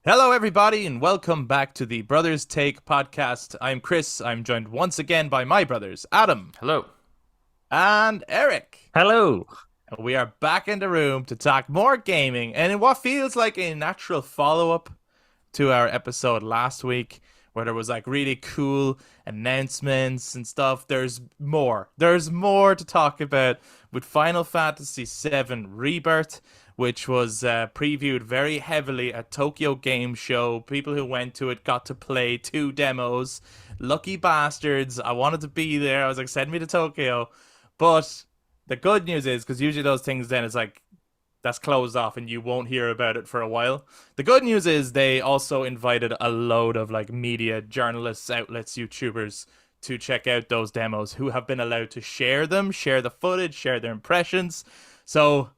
Hello, everybody, and welcome back to the Brothers Take podcast. I'm Kris. I'm joined once again by my brothers, Adam Hello. and Eric. Hello. We are back in the room to talk more gaming, and in what feels like a natural follow up to our episode last week, where there was like really cool announcements and stuff. There's more. There's more to talk about with Final Fantasy VII Rebirth, which was previewed very heavily at Tokyo Game Show. People who went to it got to play 2 demos. Lucky bastards. I wanted to be there. I was like, send me to Tokyo. But the good news is, because usually those things then it's like, that's closed off and you won't hear about it for a while. The good news is they also invited a load of like media, journalists, outlets, YouTubers to check out those demos who have been allowed to share them, share the footage, share their impressions. So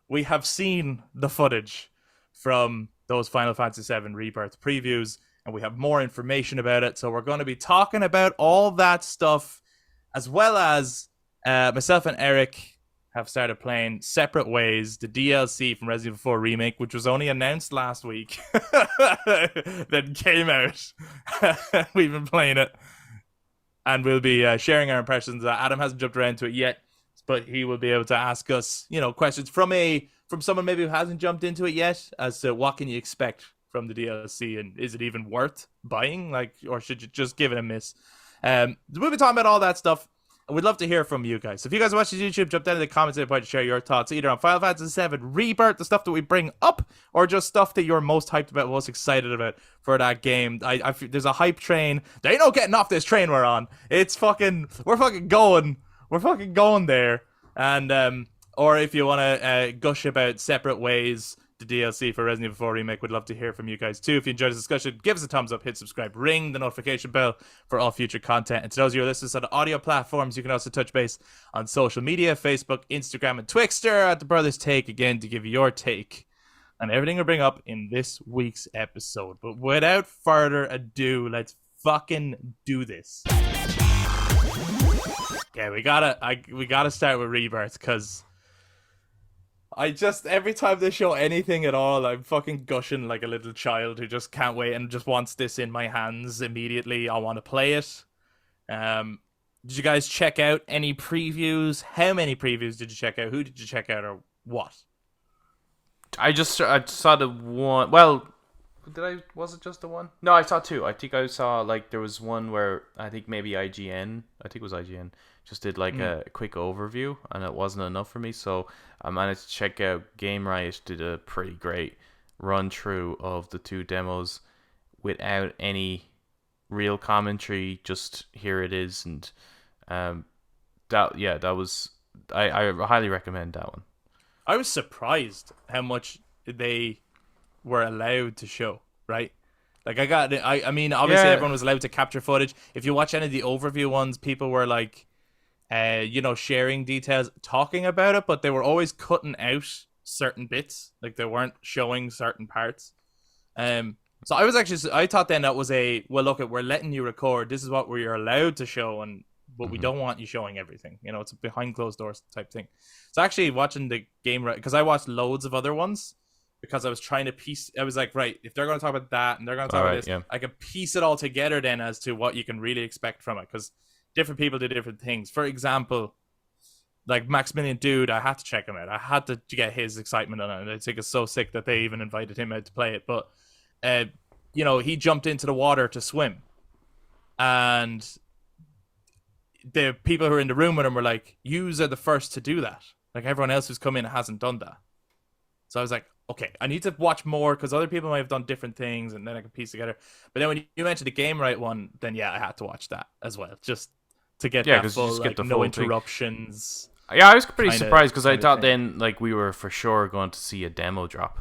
we have seen the footage from those Final Fantasy VII Rebirth previews, and we have more information about it. So we're going to be talking about all that stuff, as well as myself and Eric have started playing Separate Ways, the DLC from Resident Evil 4 Remake, which was only announced last week, that came out. We've been playing it, and we'll be sharing our impressions. Adam hasn't jumped around to it yet, but he will be able to ask us, questions from someone maybe who hasn't jumped into it yet, as to what can you expect from the DLC, and is it even worth buying, or should you just give it a miss? We'll be talking about all that stuff. We'd love to hear from you guys. So if you guys watch this YouTube, jump down in the comments at any point to share your thoughts, either on Final Fantasy VII Rebirth, the stuff that we bring up, or just stuff that you're most hyped about, most excited about for that game. There's a hype train. There ain't no getting off this train we're on. We're fucking going. We're fucking going there. And or if you want to gush about Separate Ways, the DLC for Resident Evil 4 Remake, we'd love to hear from you guys too. If you enjoyed this discussion, give us a thumbs up, hit subscribe, ring the notification bell for all future content. And to those of you listeners on the audio platforms, you can also touch base on social media, Facebook, Instagram, and Twixter at the Brothers Take, again, to give your take on everything we bring up in this week's episode. But without further ado, let's fucking do this. Okay, we gotta start with Rebirth, because every time they show anything at all, I'm fucking gushing like a little child who just can't wait and just wants this in my hands immediately. I want to play it. Did you guys check out any previews? How many previews did you check out? Who did you check out, or what? I saw the one. Well, was it just the one? No, I saw two. I think I saw there was one where I think maybe IGN. I think it was IGN. Just did a quick overview, and it wasn't enough for me. So I managed to check out Game Riot. Did a pretty great run through of the 2 demos without any real commentary. Just here it is, and that was. I highly recommend that one. I was surprised how much they were allowed to show, right? I mean, obviously everyone was allowed to capture footage. If you watch any of the overview ones, people were sharing details, talking about it, but they were always cutting out certain bits. Like, they weren't showing certain parts. So I thought then that was look, we're letting you record. This is what we're allowed to show, but we don't want you showing everything. It's a behind closed doors type thing. So actually watching the game, because I watched loads of other ones, because I was trying to I was like, right, if they're going to talk about that and they're going to talk about this, I can piece it all together then as to what you can really expect from it, because different people do different things. For example, like Maximilian Dude, I had to check him out. I had to get his excitement on it. I think it's so sick that they even invited him out to play it. But, he jumped into the water to swim. And the people who were in the room with him were like, yous are the first to do that. Like, everyone else who's come in hasn't done that. So I was like, okay, I need to watch more, because other people might have done different things, and then I can piece together. But then when you mentioned the Game Right one, then I had to watch that as well, just to get that full, get the no full interruptions. Yeah, I was pretty surprised, because I thought then we were for sure going to see a demo drop.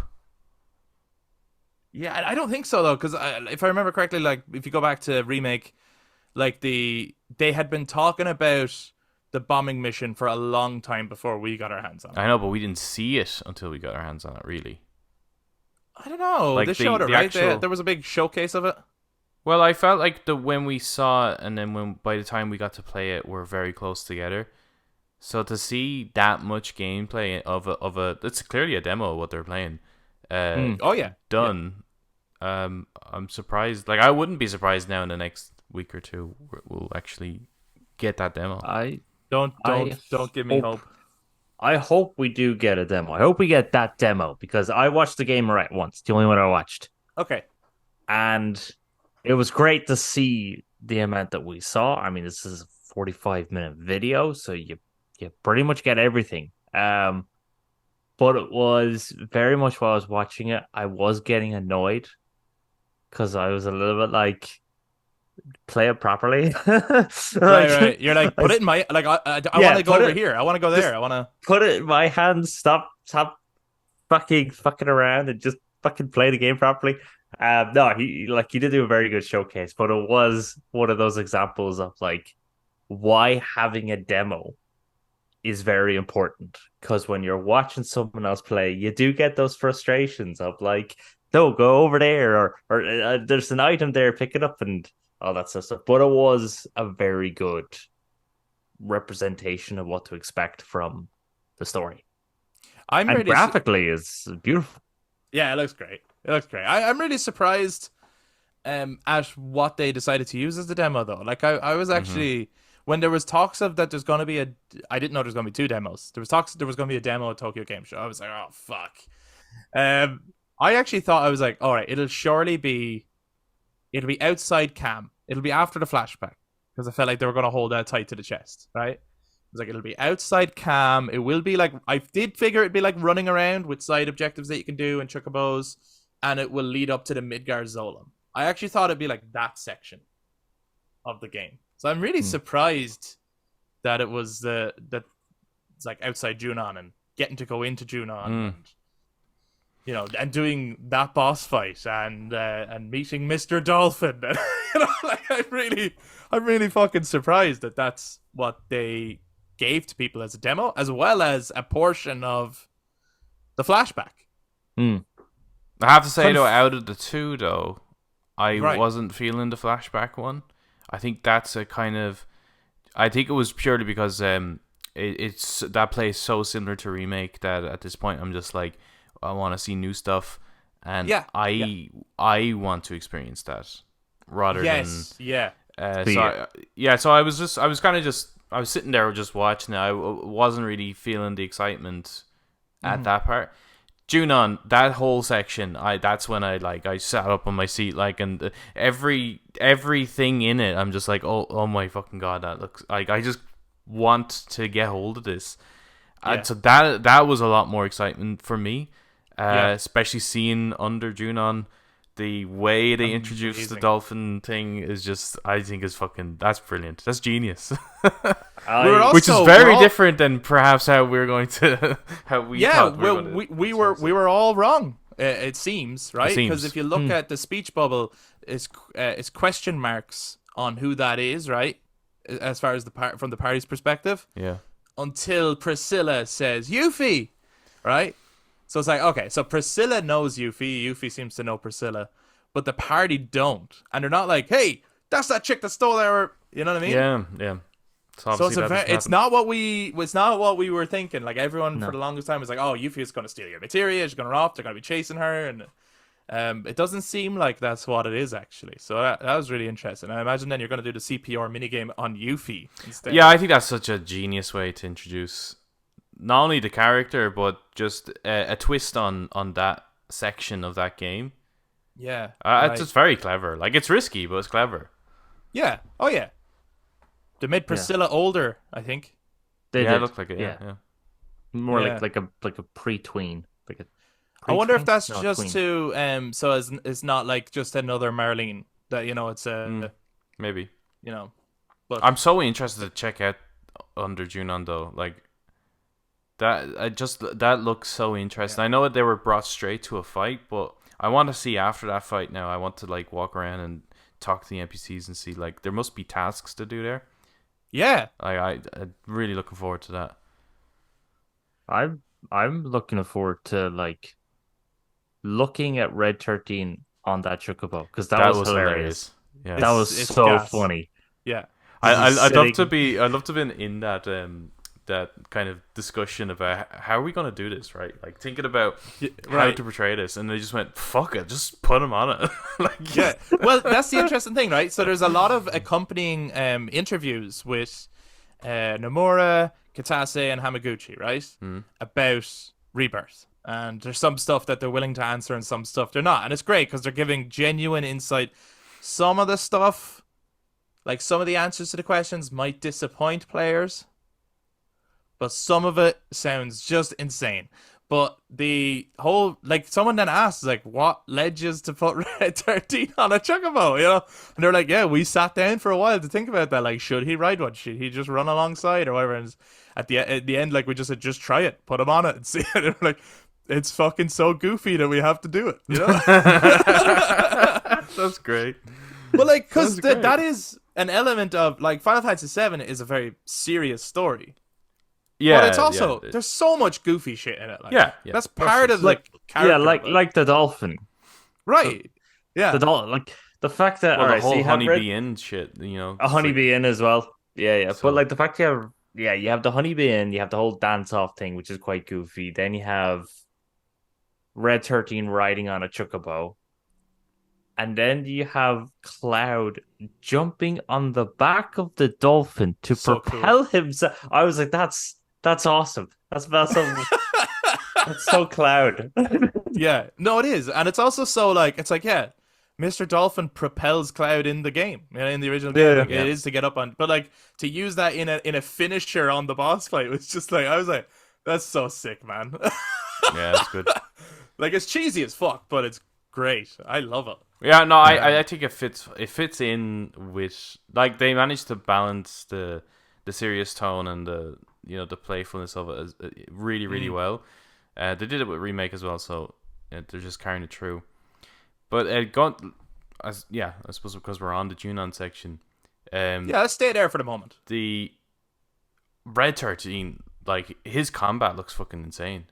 Yeah, I don't think so though, because if I remember correctly, if you go back to Remake, they had been talking about the bombing mission for a long time before we got our hands on it. I know, but we didn't see it until we got our hands on it, really. I don't know. They showed it, right? There was a big showcase of it. Well, I felt like when we saw it, and then by the time we got to play it, we're very close together. So to see that much gameplay of a it's clearly a demo of what they're playing. Oh yeah, done. I'm surprised. Like, I wouldn't be surprised now in the next week or two we'll actually get that demo. I Don't I don't give me hope hope. I hope we do get a demo. I hope we get that demo because I watched the game right once, the only one I watched, Okay. and it was great to see the amount that we saw. I mean, this is a 45-minute video, so you pretty much get everything. But it was very much while I was watching it, I was getting annoyed because I was a little bit like, play it properly. Right, Like, right. You're like, put it in my like. I yeah, want to go put over it. here. I want to go Just there. I want to. put it in my hands. Stop fucking around and just fucking play the game properly. No, he did do a very good showcase, but it was one of those examples of like why having a demo is very important because when you're watching someone else play, you do get those frustrations of like, no, go over there or there's an item there, pick it up and all that sort of stuff. But it was a very good representation of what to expect from the story, I'm and really. graphically is beautiful. Yeah, it looks great. It looks great. I'm really surprised at what they decided to use as the demo though. Like I was actually when there was talks of that there's gonna be a I didn't know there's gonna be two demos. There was talks there was gonna be a demo at Tokyo Game Show. I was like, oh fuck. I actually thought I was like, all right, it'll be outside cam. It'll be after the flashback. Because I felt like they were gonna hold that tight to the chest, right? It was like it'll be outside cam. It will be like I did figure it'd be like running around with side objectives that you can do and chocobos, and it will lead up to the Midgar Zolom. I actually thought it'd be like that section of the game. So I'm really surprised that it was that it's like outside Junon and getting to go into Junon and and doing that boss fight and meeting Mr. Dolphin. And, like I'm really fucking surprised that that's what they gave to people as a demo, as well as a portion of the flashback. I have to say though, out of the two though, I Right. wasn't feeling the flashback one. I think that's a kind of. I think it was purely because it's that plays so similar to Remake that at this point I'm just like, I want to see new stuff, and I want to experience that rather than So I was sitting there just watching it. I wasn't really feeling the excitement at that part. Junon, that whole section, that's when I sat up on my seat and everything in it, I'm just like, oh my fucking god, that looks like I just want to get hold of this. So that was a lot more excitement for me, especially seeing under Junon. The way they introduced the dolphin thing is just, I think, that's brilliant. That's genius. Which is very different than perhaps how we're going to, how we thought we were all wrong. It seems, right? Because if you look at the speech bubble, it's question marks on who that is, right? As far as from the party's perspective. Yeah. Until Priscilla says Yuffie, right? So it's like, okay, so Priscilla knows Yuffie. Yuffie seems to know Priscilla, but the party don't, and they're not like, "Hey, that's that chick that stole our," you know what I mean? Yeah. So it's not what we were thinking. Like everyone for the longest time was like, "Oh, Yuffie is going to steal your materia. She's going to off. They're going to be chasing her," and it doesn't seem like that's what it is actually. So that was really interesting. I imagine then you're going to do the CPR minigame on Yuffie instead. Yeah, I think that's such a genius way to introduce not only the character, but just a twist on that section of that game. Yeah. It's just very clever. Like, it's risky, but it's clever. Yeah. Oh, yeah. They made Priscilla older, I think. They it did. looked like it, yeah. More like a pre-tween. I wonder if that's just tween. to so it's not like just another Marlene that it's a maybe. But I'm so interested to check out under Junon though. Like that looks so interesting. I know that they were brought straight to a fight, but I want to see after that fight now. I want to walk around and talk to the NPCs and see there must be tasks to do there. Yeah. I'm really looking forward to that. I'm looking forward to looking at Red 13 on that chocobo because that was hilarious. Yeah, that was so funny. Yeah, I'd love to be in that that kind of discussion about how are we going to do this, right? Like thinking about how right. to portray this, and they just went, "Fuck it, just put him on it." Like, Yeah. Well, that's the interesting thing, right? So there's a lot of accompanying interviews with Nomura, Kitase, and Hamaguchi, right? About Rebirth. And there's some stuff that they're willing to answer and some stuff they're not. And it's great because they're giving genuine insight. Some of the stuff, like some of the answers to the questions, might disappoint players, but some of it sounds just insane. But the whole, like, someone then asks, like, what led you to put Red 13 on a Chocobo, you know? And they're like, yeah, we sat down for a while to think about that. Like, should he ride one? Should he just run alongside or whatever? And at the end, like, we just said, just try it. Put him on it and see it. And they're like, it's fucking so goofy that we have to do it, you know? that's great. But, like, because that is an element of, like, Final Fantasy VII is a very serious story. Yeah, but it's also there's so much goofy shit in it. Like, yeah, that's part of the like character. Yeah, like the dolphin, right? Yeah, the dolphin. Like the fact that the whole honeybee in shit, you know, a honeybee in as well. Yeah. So, but like the fact you have the honeybee in, you have the whole dance off thing, which is quite goofy. Then you have Red 13 riding on a chocobo. And then you have Cloud jumping on the back of the dolphin to propel himself. I was like, that's awesome. That's so Cloud. Yeah, no, it is, and it's also so like it's like Mr. Dolphin propels Cloud in the game, you know, in the original game. Like, it is to get up on, but like to use that in a finisher on the boss fight was just like I was like, that's so sick, man. Yeah, it's good. Like it's cheesy as fuck, but it's great. I love it. Yeah, no, I think it fits in with, like, they managed to balance the serious tone and the playfulness of it really, really well. They did it with Remake as well, so they're just carrying it through. But I suppose because we're on the Junon section. Let's stay there for the moment. The Red 13, like, his combat looks fucking insane.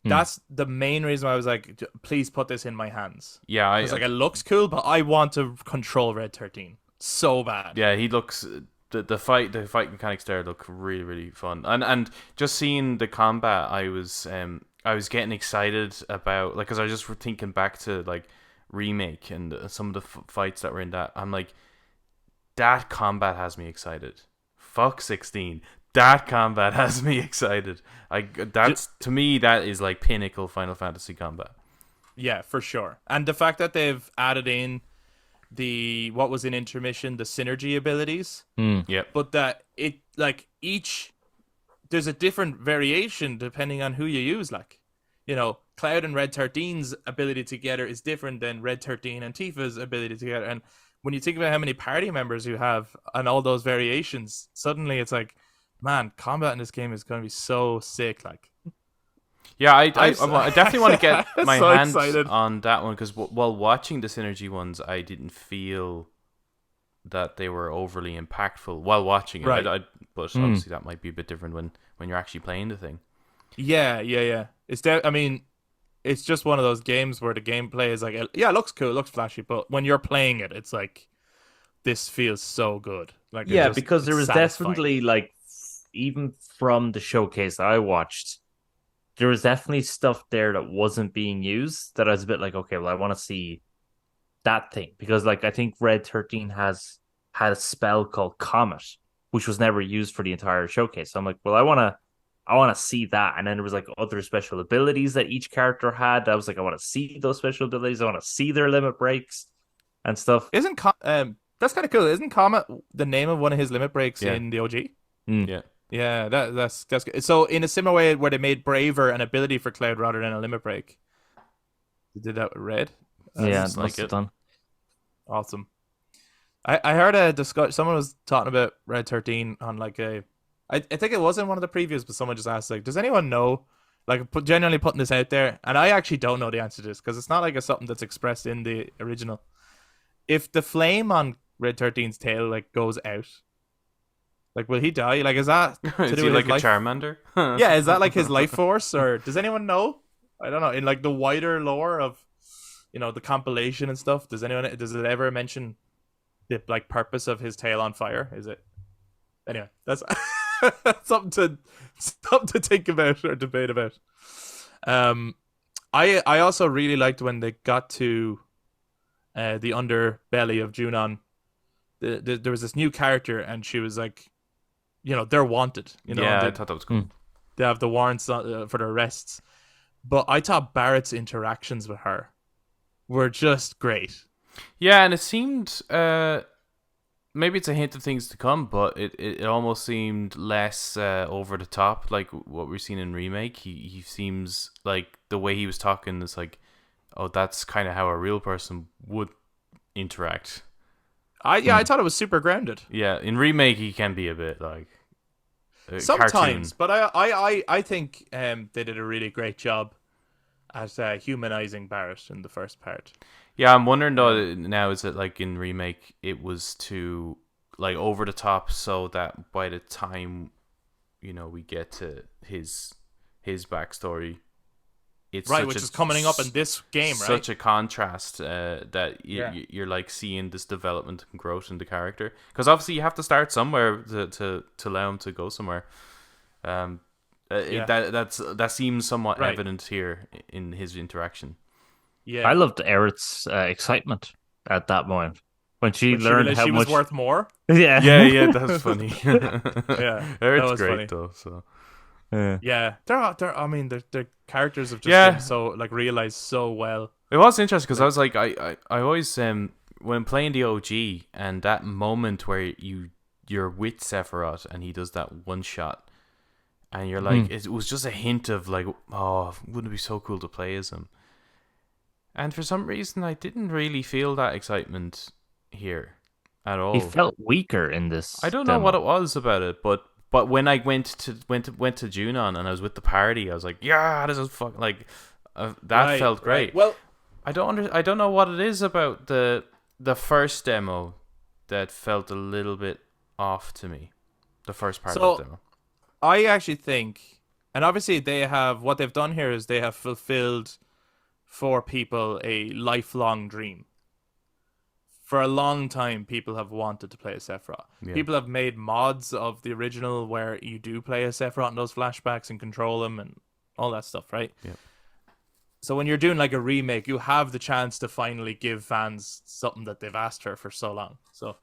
That's the main reason why I was like, please put this in my hands. Yeah, it looks cool, but I want to control Red 13 so bad. Yeah, he looks the fight mechanics there look really, really fun, and just seeing the combat, I was getting excited about, like, because I was just thinking back to like Remake and some of the fights that were in that. I'm like, that combat has me excited. Fuck 16. That combat has me excited. To me, that is like pinnacle Final Fantasy combat. Yeah, for sure. And the fact that they've added in what was in intermission, the synergy abilities. Yeah. But that it, like, there's a different variation depending on who you use. Like, you know, Cloud and Red 13's ability together is different than Red 13 and Tifa's ability together. And when you think about how many party members you have and all those variations, suddenly it's like, man, combat in this game is going to be so sick. Like, yeah, I definitely want to get my so hands excited on that one, because while watching the synergy ones, I didn't feel that they were overly impactful while watching it. Right. But obviously that might be a bit different when you're actually playing the thing. Yeah. I mean, it's just one of those games where the gameplay is like, it looks cool, it looks flashy, but when you're playing it, it's like, this feels so good. Like, because there was definitely, like, even from the showcase that I watched, there was definitely stuff there that wasn't being used that I was a bit like, okay, well, I want to see that thing, because, like, I think Red 13 had a spell called Comet, which was never used for the entire showcase. So I'm like, well, I want to see that. And then there was like other special abilities that each character had. I was like, I want to see those special abilities. I want to see their limit breaks and stuff. Isn't that's kind of cool? Isn't Comet the name of one of his limit breaks in the OG? Yeah. Yeah, that's good. So in a similar way where they made Braver an ability for Cloud rather than a limit break, they did that with Red. That's like it. Done. Awesome. I heard a discussion. Someone was talking about Red 13 on like I think it was in one of the previews, but someone just asked, like, does anyone know, like, genuinely putting this out there, and I actually don't know the answer to this because it's not like it's something that's expressed in the original. If the flame on Red 13's tail, like, goes out, like, will he die? Like, is that to is do he with like his a Charmander? Yeah, is that like his life force, or does anyone know? I don't know. In like the wider lore of, you know, the compilation and stuff, does it ever mention the, like, purpose of his tail on fire? Is it? Anyway, that's something to think about or debate about. I also really liked when they got to the underbelly of Junon. There was this new character, and she was like, they're wanted. Yeah, I thought that was cool. They have the warrants for their arrests. But I thought Barrett's interactions with her were just great. Yeah, and it seemed maybe it's a hint of things to come, but it almost seemed less over the top, like what we're seeing in Remake. He seems like the way he was talking is like, oh, that's kind of how a real person would interact. I thought it was super grounded. Yeah, in Remake he can be a bit like sometimes, cartoon. but I think they did a really great job at humanizing Barrett in the first part. Yeah, I'm wondering though now, is it like in Remake it was too like over the top so that by the time we get to his backstory, it's right, which is coming up in this game, right? Such a contrast that you're like seeing this development and growth in the character, because obviously you have to start somewhere to allow him to go somewhere. That seems somewhat evident here in his interaction. Yeah, I loved Eric's excitement at that moment when she learned how she much was worth more. Yeah, That's funny. Yeah, Eric's that was great funny. though. So yeah, they're I mean, their characters have just been so like realized so well. it was interesting because I was like, I always when playing the OG and that moment where you're with Sephiroth and he does that one shot, and you're like, it was just a hint of like, oh, wouldn't it be so cool to play as him? And for some reason, I didn't really feel that excitement here at all. He felt weaker in this. I don't know what it was about it, but when I went to Junon and I was with the party, I was like, yeah, this is fuck like that felt great. Right. Well, I don't know what it is about the first demo that felt a little bit off to me. The first part of the demo. I actually think, and obviously what they've done here is they have fulfilled for people a lifelong dream. For a long time, people have wanted to play as Sephiroth. Yeah. People have made mods of the original where you do play as Sephiroth in those flashbacks and control him and all that stuff, right? Yeah. So when you're doing like a remake, you have the chance to finally give fans something that they've asked for so long. So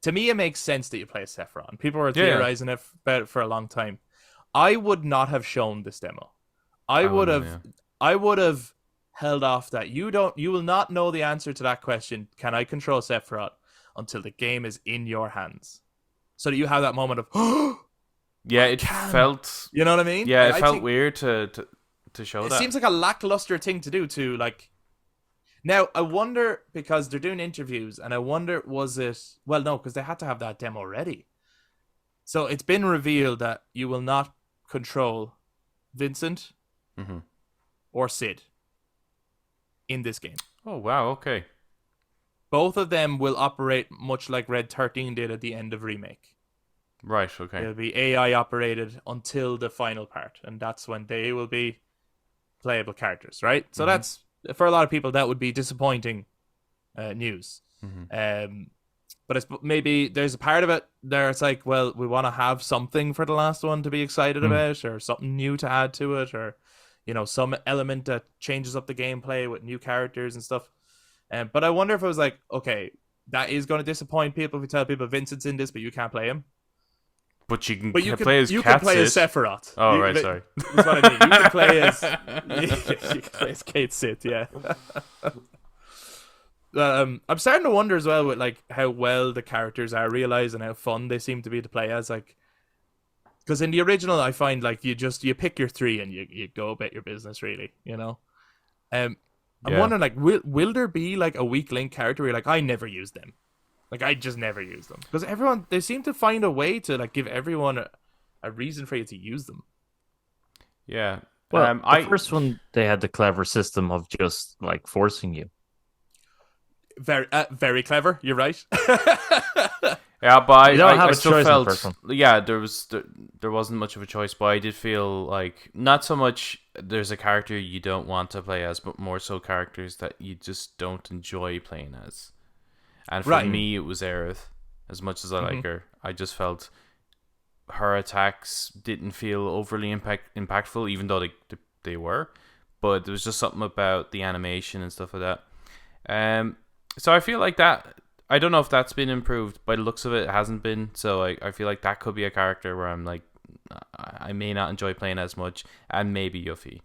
to me, it makes sense that you play as Sephiroth. And people were theorizing about it for a long time. I would not have shown this demo. I would have held off that you will not know the answer to that question, can I control Sephiroth, until the game is in your hands, so that you have that moment of felt, you know what I mean? Yeah, it felt weird to show that. It seems like a lackluster thing to do to like. Now I wonder, because they're doing interviews, and I wonder, was it, well, no, because they had to have that demo ready. So it's been revealed that you will not control Vincent or Sid in this game. Oh, wow, okay. Both of them will operate much like Red 13 did at the end of Remake. Right, okay. They'll be AI operated until the final part, and that's when they will be playable characters, right? So that's, for a lot of people, that would be disappointing news. But it's, maybe there's a part of it there, it's like, well, we want to have something for the last one to be excited about, or something new to add to it, or some element that changes up the gameplay with new characters and stuff. But I wonder if it was like, okay, that is going to disappoint people if we tell people Vincent's in this, but you can't play him. But you can play as Sephiroth. Oh, right, sorry. That's what I mean. You can play as you can play as Kate Sith, yeah. I'm starting to wonder as well with like how well the characters are realized and how fun they seem to be to play as, like. Because in the original, I find like you pick your three and you go about your business, really, I'm wondering, like, will there be like a weak link character where you're like, I never use them, like I just never use them, because they seem to find a way to like give everyone a reason for you to use them. Yeah, well, the first one, they had the clever system of just like forcing you. Very clever. You're right. Yeah, but I still felt, there wasn't much of a choice, but I did feel like not so much there's a character you don't want to play as, but more so characters that you just don't enjoy playing as. And for me, it was Aerith. As much as I like her, I just felt her attacks didn't feel overly impactful, even though they were. But there was just something about the animation and stuff like that. So I feel like that. I don't know if that's been improved. By the looks of it, it hasn't been. So I feel like that could be a character where I'm like, I may not enjoy playing as much, and maybe Yuffie.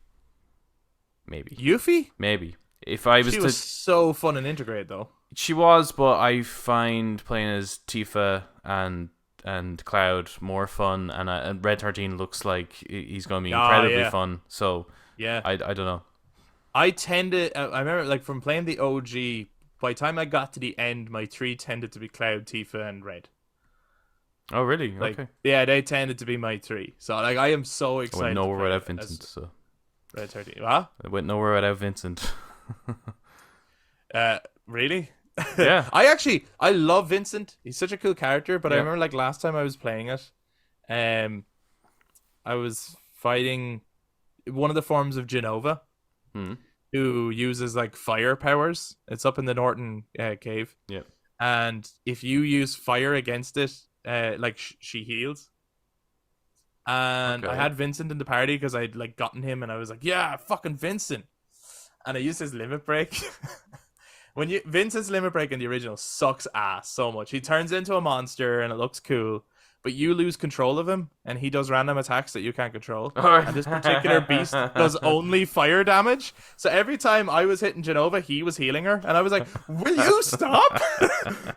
Maybe. Yuffie? Maybe. If I was she was so fun and integrate though. She was, but I find playing as Tifa and Cloud more fun, and Red 13 looks like he's going to be incredibly fun. So yeah, I don't know. I tended. I remember like from playing the OG. By the time I got to the end, my 3 tended to be Cloud, Tifa, and Red. Oh really? Like, okay. Yeah, they tended to be my 3. So like, I am so excited. I went nowhere without Vincent. So Red 13. What? I went nowhere without Vincent. Really? Yeah. I love Vincent. He's such a cool character. But I Yeah. remember like last time I was playing it, I was fighting one of the forms of Genova, who uses like fire powers. It's up in the Norton cave. Yeah. And if you use fire against it, like she heals. And I had Vincent in the party because I'd like gotten him, and I was like, yeah, fucking Vincent. And I used his limit break. Vincent's limit break in the original sucks ass so much. He turns into a monster and it looks cool, but you lose control of him, and he does random attacks that you can't control. And this particular beast does only fire damage. So every time I was hitting Genova, he was healing her, and I was like, will you stop?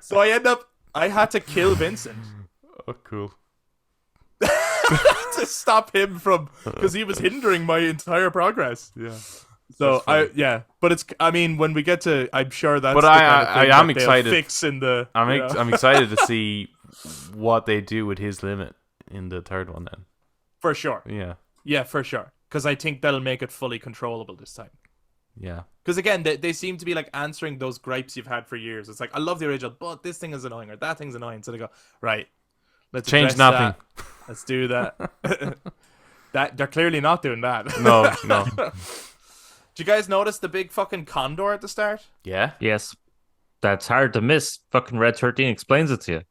So I had to kill Vincent. Oh, cool. To stop him from, because he was hindering my entire progress. Yeah. So but it's. I mean, when we get to, I'm sure that's. But the kind of thing I am that they'll excited. fix in the. I'm excited to see what they do with his limit in the third one. Then for sure. Yeah, for sure. Because I think that'll make it fully controllable this time. Yeah. Because again, they seem to be like answering those gripes you've had for years. It's like, I love the original, but this thing is annoying or that thing's annoying. So they go, right, let's change nothing. Let's do that. That they're clearly not doing that. No. Did you guys notice the big fucking condor at the start? Yeah. Yes. That's hard to miss. Fucking Red 13 explains it to you.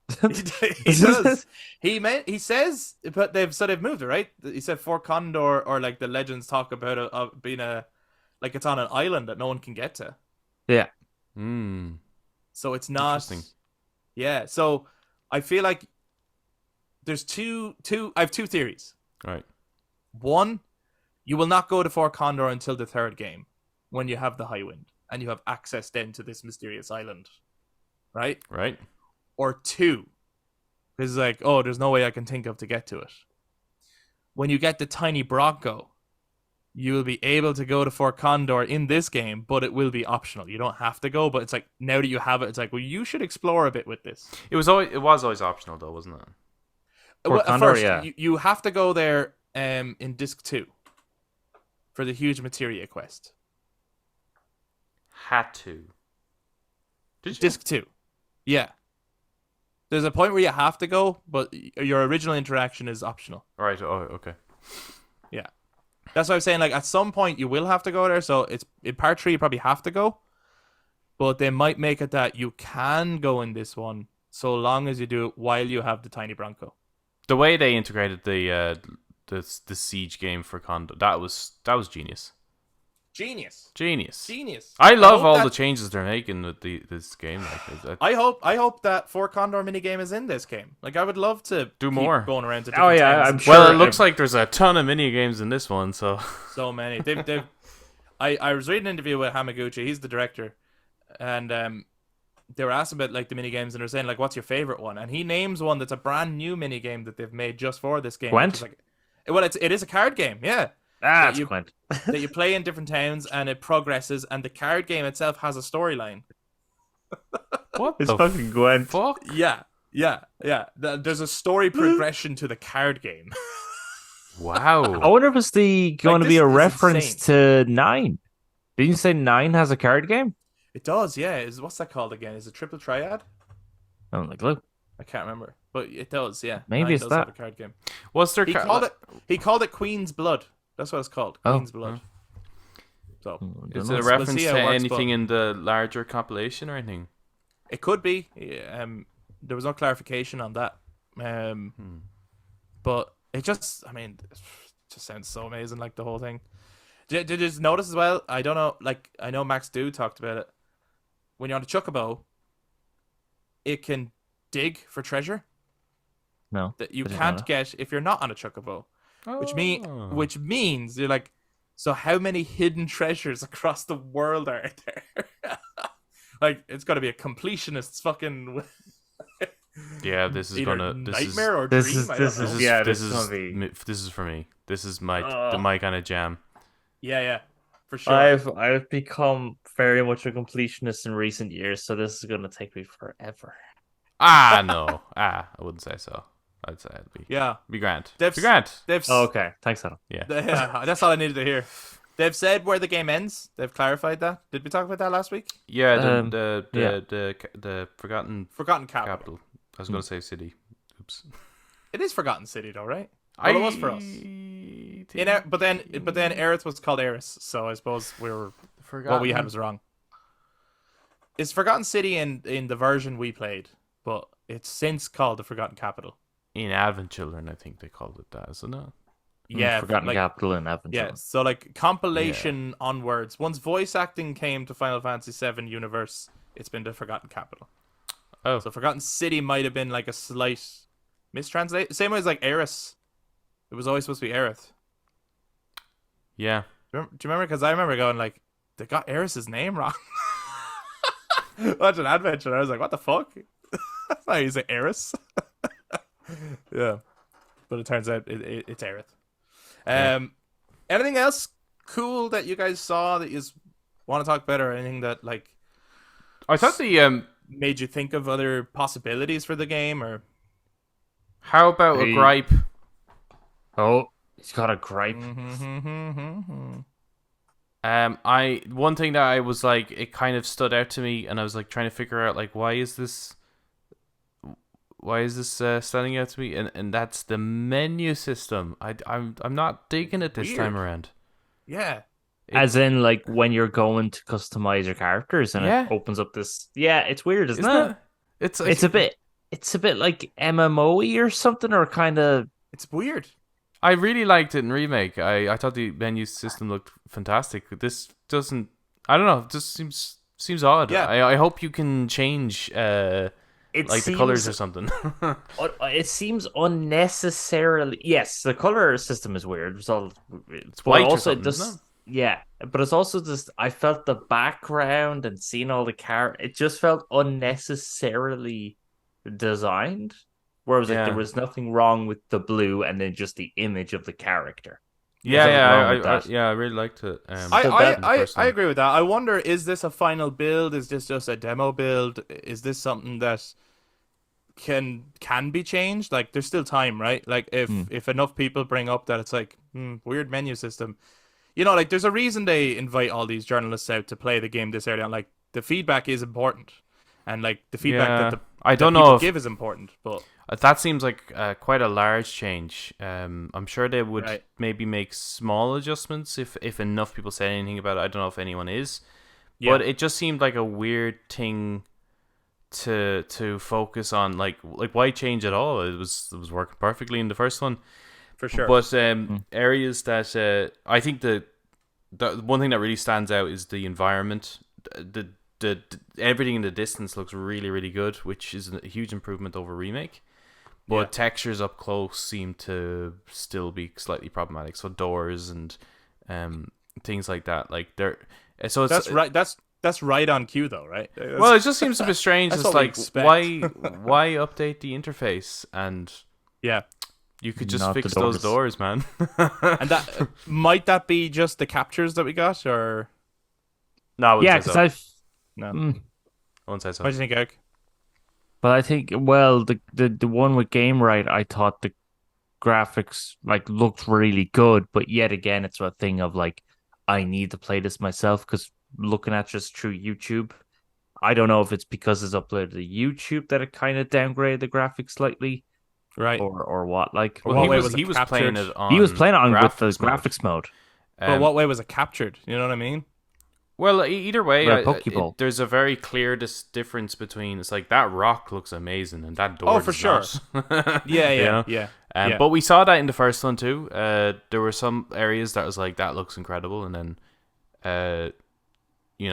He does. He says, but they've moved it, right? He said Fort Condor, or like the legends talk about it being like it's on an island that no one can get to. Yeah. So it's not. Interesting. Yeah. So I feel like there's two. I have 2 theories. Right. One, you will not go to Fort Condor until the 3rd game, when you have the High Wind and you have access then to this mysterious island, right? Right. Or 2, it's like, oh, there's no way I can think of to get to it. When you get the tiny Bronco, you will be able to go to Fort Condor in this game, but it will be optional. You don't have to go, but it's like, now that you have it, it's like, well, you should explore a bit with this. It was always optional though, wasn't it? Fort Condor, first, yeah. you have to go there in Disc 2 for the huge materia quest. Had to. Did you? Disc 2. Yeah. There's a point where you have to go, but your original interaction is optional. Right. Oh, okay. Yeah. That's what I'm saying. Like, at some point, you will have to go there. So, it's in part 3, you probably have to go. But they might make it that you can go in this one, so long as you do it while you have the tiny Bronco. The way they integrated the siege game for Condor, that was genius. Genius. I love all the changes they're making with this game. Like, I hope that Fort Condor minigame is in this game. Like, I would love to do keep more going around to different towns. I'm sure. Well, it looks like there's a ton of mini games in this one, so many. I was reading an interview with Hamaguchi. He's the director, and they were asked about like the mini games, and they're saying like, "What's your favorite one?" And he names one that's a brand new mini game that they've made just for this game. Gwent? Like, well, it is a card game, yeah. That's Gwent. That you play in different towns, and it progresses, and the card game itself has a storyline. what It's the fucking Gwent. fuck? Yeah. There's a story progression to the card game. I Wow. wonder if it's going to this be a is reference to 9. Didn't you say 9 has a card game? It does, yeah. What's that called again? Is it Triple Triad? I don't know. I can't remember, but it does, yeah. Maybe 9 it's does that. have a card game. What's their He called it Queen's Blood. That's what it's called. Oh. Queen's Blood. So Is know. it a We'll reference see to how it works, anything but- in the larger compilation or anything? it could be. There was no clarification on that. but it just, I mean, it just sounds so amazing, like the whole thing. Did you just notice as well? I don't know, like I know Max Do talked about it. When you're on a chocobo, it can dig for treasure No, that you I didn't know can't that. get if you're not on a chocobo. Which Oh. which means you're like, so how many hidden treasures across the world are there? Like it's got to be a completionist's fucking Yeah, this is either gonna nightmare or This dream. is I this don't know. is yeah. this This is is gonna be. this is for me. This is my Ugh. my kind of jam. Yeah, for sure. I've become very much a completionist in recent years, so this is gonna take me forever. No. I wouldn't say so. I'd say it'd be Yeah, grand. They've- Be grand. they've Oh, okay, thanks, Adam. Yeah. yeah, that's all I needed to hear. They've said where the game ends. They've clarified that. Did we talk about that last week? Yeah, Yeah. the Forgotten Forgotten Capital. Capital. I was going to say city. Oops. It is Forgotten City, though, right? Well, it was for us. But then Aerith was called Eris, so I suppose what we had was wrong. It's Forgotten City in the version we played, but it's since called the Forgotten Capital. In Advent Children, I think they called it that, isn't it? Yeah, Forgotten like, Capital and Avengers. yeah. So like compilation onwards. Once voice acting came to Final Fantasy VII Universe, it's been the Forgotten Capital. Oh, So Forgotten City might have been like a slight mistranslate. Same way as like Eris. It was always supposed to be Aerith. yeah. Do you remember? Because I remember going like, they got Eris's name wrong. Watching Adventure, I was like, what the fuck? I use it Eris. Yeah, but it turns out it's Aerith. Anything else cool that you guys saw that you want to talk about, or anything that like I thought the made you think of other possibilities for the game, or how about a Hey. gripe? Oh, he's got a gripe. One thing that I was like, it kind of stood out to me, and I was like trying to figure out like why is this standing out to me, and that's the menu system. I'm not digging it this time Weird. around. Yeah, As in, like when you're going to customize your characters, and Yeah. it opens up this. Yeah, it's weird, isn't Isn't it? it? It's It's a bit like MMO-y or something, or kind of. it's weird. I really liked it in Remake. I thought the menu system looked fantastic. This doesn't. I don't know. It just seems odd. Yeah. I hope you can change It like the colors or something. It seems unnecessarily. Yes, the color system is weird. It's white or also something, isn't it? Yeah, but it's also just I felt the background and seeing all the it just felt unnecessarily designed. Whereas like Yeah. there was nothing wrong with the blue and then just the image of the character. Yeah, There's nothing wrong with I that. I really liked it. I agree with that. I wonder, is this a final build? Is this just a demo build? Is this something that can be changed? Like, there's still time, right? Like, if enough people bring up that it's like weird menu system, you know, like there's a reason they invite all these journalists out to play the game this early on. Like, the feedback is important, and like the feedback Yeah. that I don't people know if give is important, but that seems like quite a large change. I'm sure they would Right. maybe make small adjustments if enough people say anything about it. I don't know if anyone is, yeah. but it just seemed like a weird thing to focus on. Like why change at all? It was working perfectly in the first one. For sure. But areas that I think the one thing that really stands out is the environment. The everything in the distance looks really, really good, which is a huge improvement over Remake. But Yeah. textures up close seem to still be slightly problematic. So doors and things like that, like they're so it's that's right. That's right on cue, though, right? Well, it just seems a bit strange. That's It's what we like expect. why update the interface, and yeah. you could just Not the fix those doors, man. And that might that be just the captures that we got, or No, I wouldn't Yeah, say because so. I've. no? I wouldn't say so. What do you think, Eric? But I think, well, the one with Game Right, I thought the graphics like looked really good, but yet again, it's a thing of like, I need to play this myself because looking at just through YouTube, I don't know if it's because it's uploaded to YouTube that it kind of downgraded the graphics slightly, Right. or what. Like, Or Well, what he way was was it he was playing captured? it on he was playing it on with the graphics mode. graphics mode. But what way was it captured? You know what I mean? Well, either way, Well, Pokeball. there's a very clear difference between. It's like that rock looks amazing, and that door. Oh, for does sure. not. Yeah, You know? yeah. Yeah. But we saw that in the first one too. There were some areas that was like, that looks incredible, and then,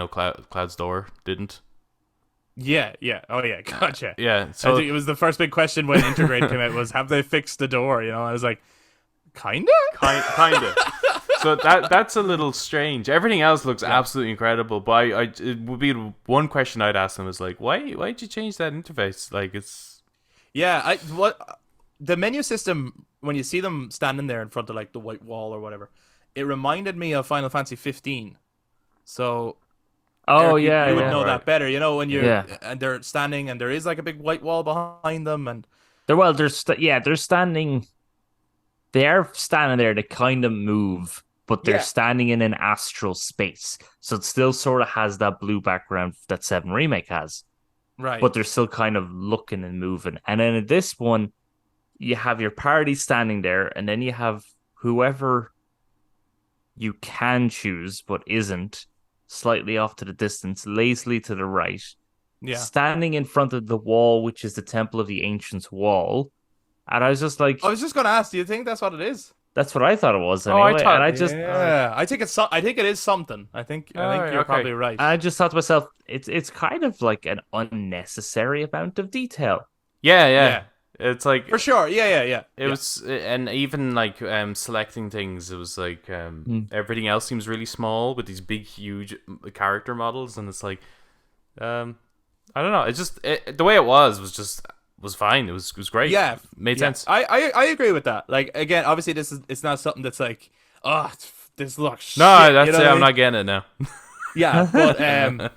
Cloud's door didn't. Yeah. Oh yeah. Gotcha. Yeah, So I so think it was the first big question when Intergrade came out was, have they fixed the door? I was like, kinda. Kinda. So that's a little strange. Everything else looks absolutely incredible, but it would be one question I'd ask them is like, why'd you change that interface? Like, it's The menu system, when you see them standing there in front of like the white wall or whatever, it reminded me of Final Fantasy 15. So Eric, you would know that better. When and they're standing and there is like a big white wall behind them, and they're standing. They are standing there to kind of move, but they're standing in an astral space. So it still sort of has that blue background that 7 Remake has. right? But they're still kind of looking and moving. And then in this one, you have your party standing there, and then you have whoever you can choose, but isn't, slightly off to the distance, lazily to the right, standing in front of the wall, which is the Temple of the Ancients wall. And I was just like, I was just going to ask, do you think that's what it is? that's what I thought it was. Anyway. I thought, and I just, I think it is something. I think you're probably right. I just thought to myself, it's kind of like an unnecessary amount of detail. Yeah. It's like, for sure. Yeah. It was, and even like selecting things, it was like everything else seems really small with these big, huge character models, and it's like, I don't know. It's just the way it was fine. It was great. Yeah, made sense. I agree with that. Like, again, obviously it's not something that's like, this looks no, shit, that's it. I'm I mean? not getting it now. Yeah,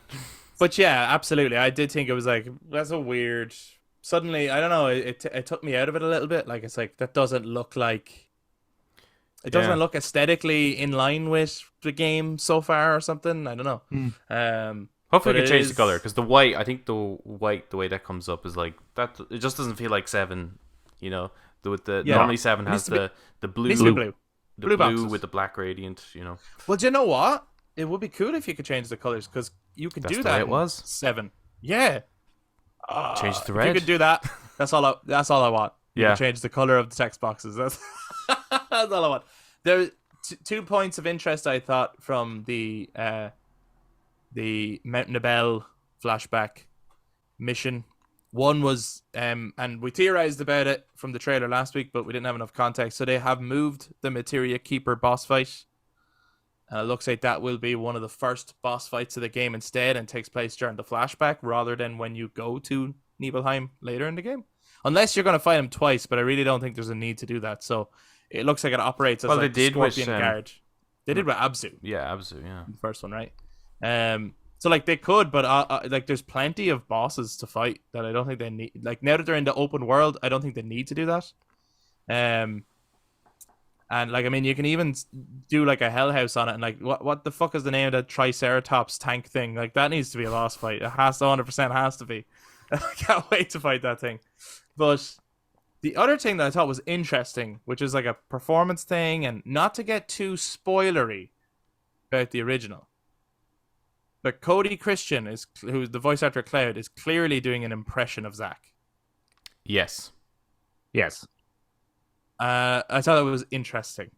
but yeah, absolutely. I did think it was like, that's a weird. Suddenly, I don't know. It took me out of it a little bit. Like, it's like, that doesn't look like. It doesn't look aesthetically in line with the game so far, or something. I don't know. Hopefully, we can change the color, because the white. I think the white, the way that comes up is like that. It just doesn't feel like 7. Normally 7 has the blue, the blue with the black gradient. Well, do you know what? It would be cool if you could change the colors, because you could do the that. way it was 7. Yeah. Change the If red. you could do that. That's all I want. You can change the color of the text boxes. That's all I want. There are 2 points of interest, I thought, from the Mount Nibel flashback mission. One was, and we theorized about it from the trailer last week, but we didn't have enough context. So they have moved the Materia Keeper boss fight. And it looks like that will be one of the first boss fights of the game instead, and takes place during the flashback rather than when you go to Nibelheim later in the game. Unless you're going to fight him twice, but I really don't think there's a need to do that. So it looks like it operates as like the Scorpion Guard. They did with Abzu. Yeah, Abzu, yeah. The first one, right? So like they could, but like there's plenty of bosses to fight that I don't think they need. Like, now that they're in the open world, I don't think they need to do that. And like, I mean, you can even do like a Hell House on it, and like, what the fuck is the name of that Triceratops tank thing? Like, that needs to be a boss fight. It has to 100% has to be. I can't wait to fight that thing. But the other thing that I thought was interesting, which is like a performance thing, and not to get too spoilery about the original, but Cody Christian, who's the voice actor Cloud, is clearly doing an impression of Zack. Yes. I thought it was interesting.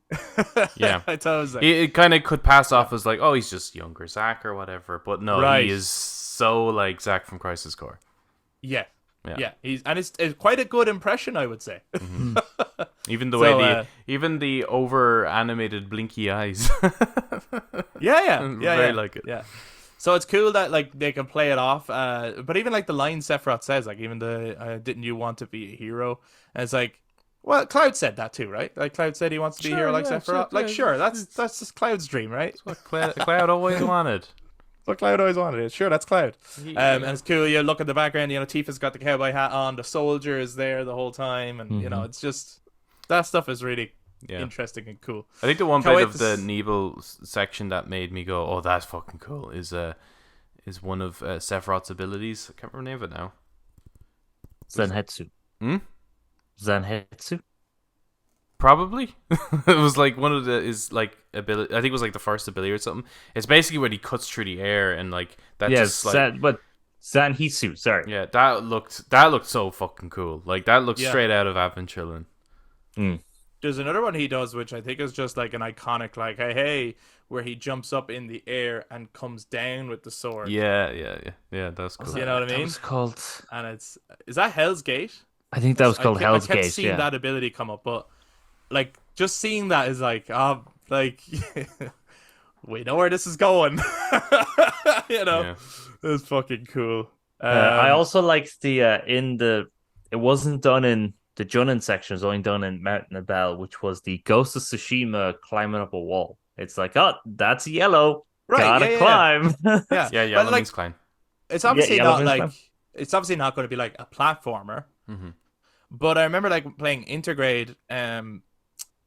Yeah. I thought it was like, it kind of could pass off as like, oh, he's just younger Zack or whatever, but no, he is so like Zack from Crisis Core. Yeah. It's quite a good impression, I would say. Mm-hmm. Even the way even the over animated blinky eyes. Yeah. Like it. Yeah. So it's cool that like they can play it off. But even like the line Sephiroth says, like, even the didn't you want to be a hero? And it's like, well, Cloud said that too, right? Like, Cloud said he wants to be a hero like Sephiroth. Like, sure, that's just Cloud's dream, right? That's what Cloud always wanted. That's what Cloud always wanted. Sure, that's Cloud. And it's cool. You look at the background, Tifa's got the cowboy hat on. The soldier is there the whole time. And, it's just, that stuff is really interesting and cool. I think the one bit of the Nibel section that made me go, oh, that's fucking cool, is one of Sephiroth's abilities. I can't remember the name of it now. Zanhetsu. Zanhetsu? Probably. It was like one of ability. I think it was like the first ability or something. It's basically when he cuts through the air and like that. But Zanhetsu. Sorry. Yeah, that looked so fucking cool. Like, that looked straight out of Advent Children. Mm. There's another one he does, which I think is just like an iconic, like, hey, where he jumps up in the air and comes down with the sword. Yeah. That's cool. You know what I That mean? was called. And is that Hell's Gate? I think that was called I Hell's kept Gate. seeing Yeah. that ability come up, but like just seeing that is like, like we know where this is going. You know, Yeah. it's fucking cool. I also liked it wasn't done in the Junon section, it was only done in Mount Nibel, which was the Ghost of Tsushima climbing up a wall. It's like, oh, that's yellow. Right, Gotta yeah. climb. Yeah, Yeah, but Yellow like means climb. it's obviously Yellow not means like climb. it's obviously not going to be like a platformer. Mm-hmm. But I remember like playing Intergrade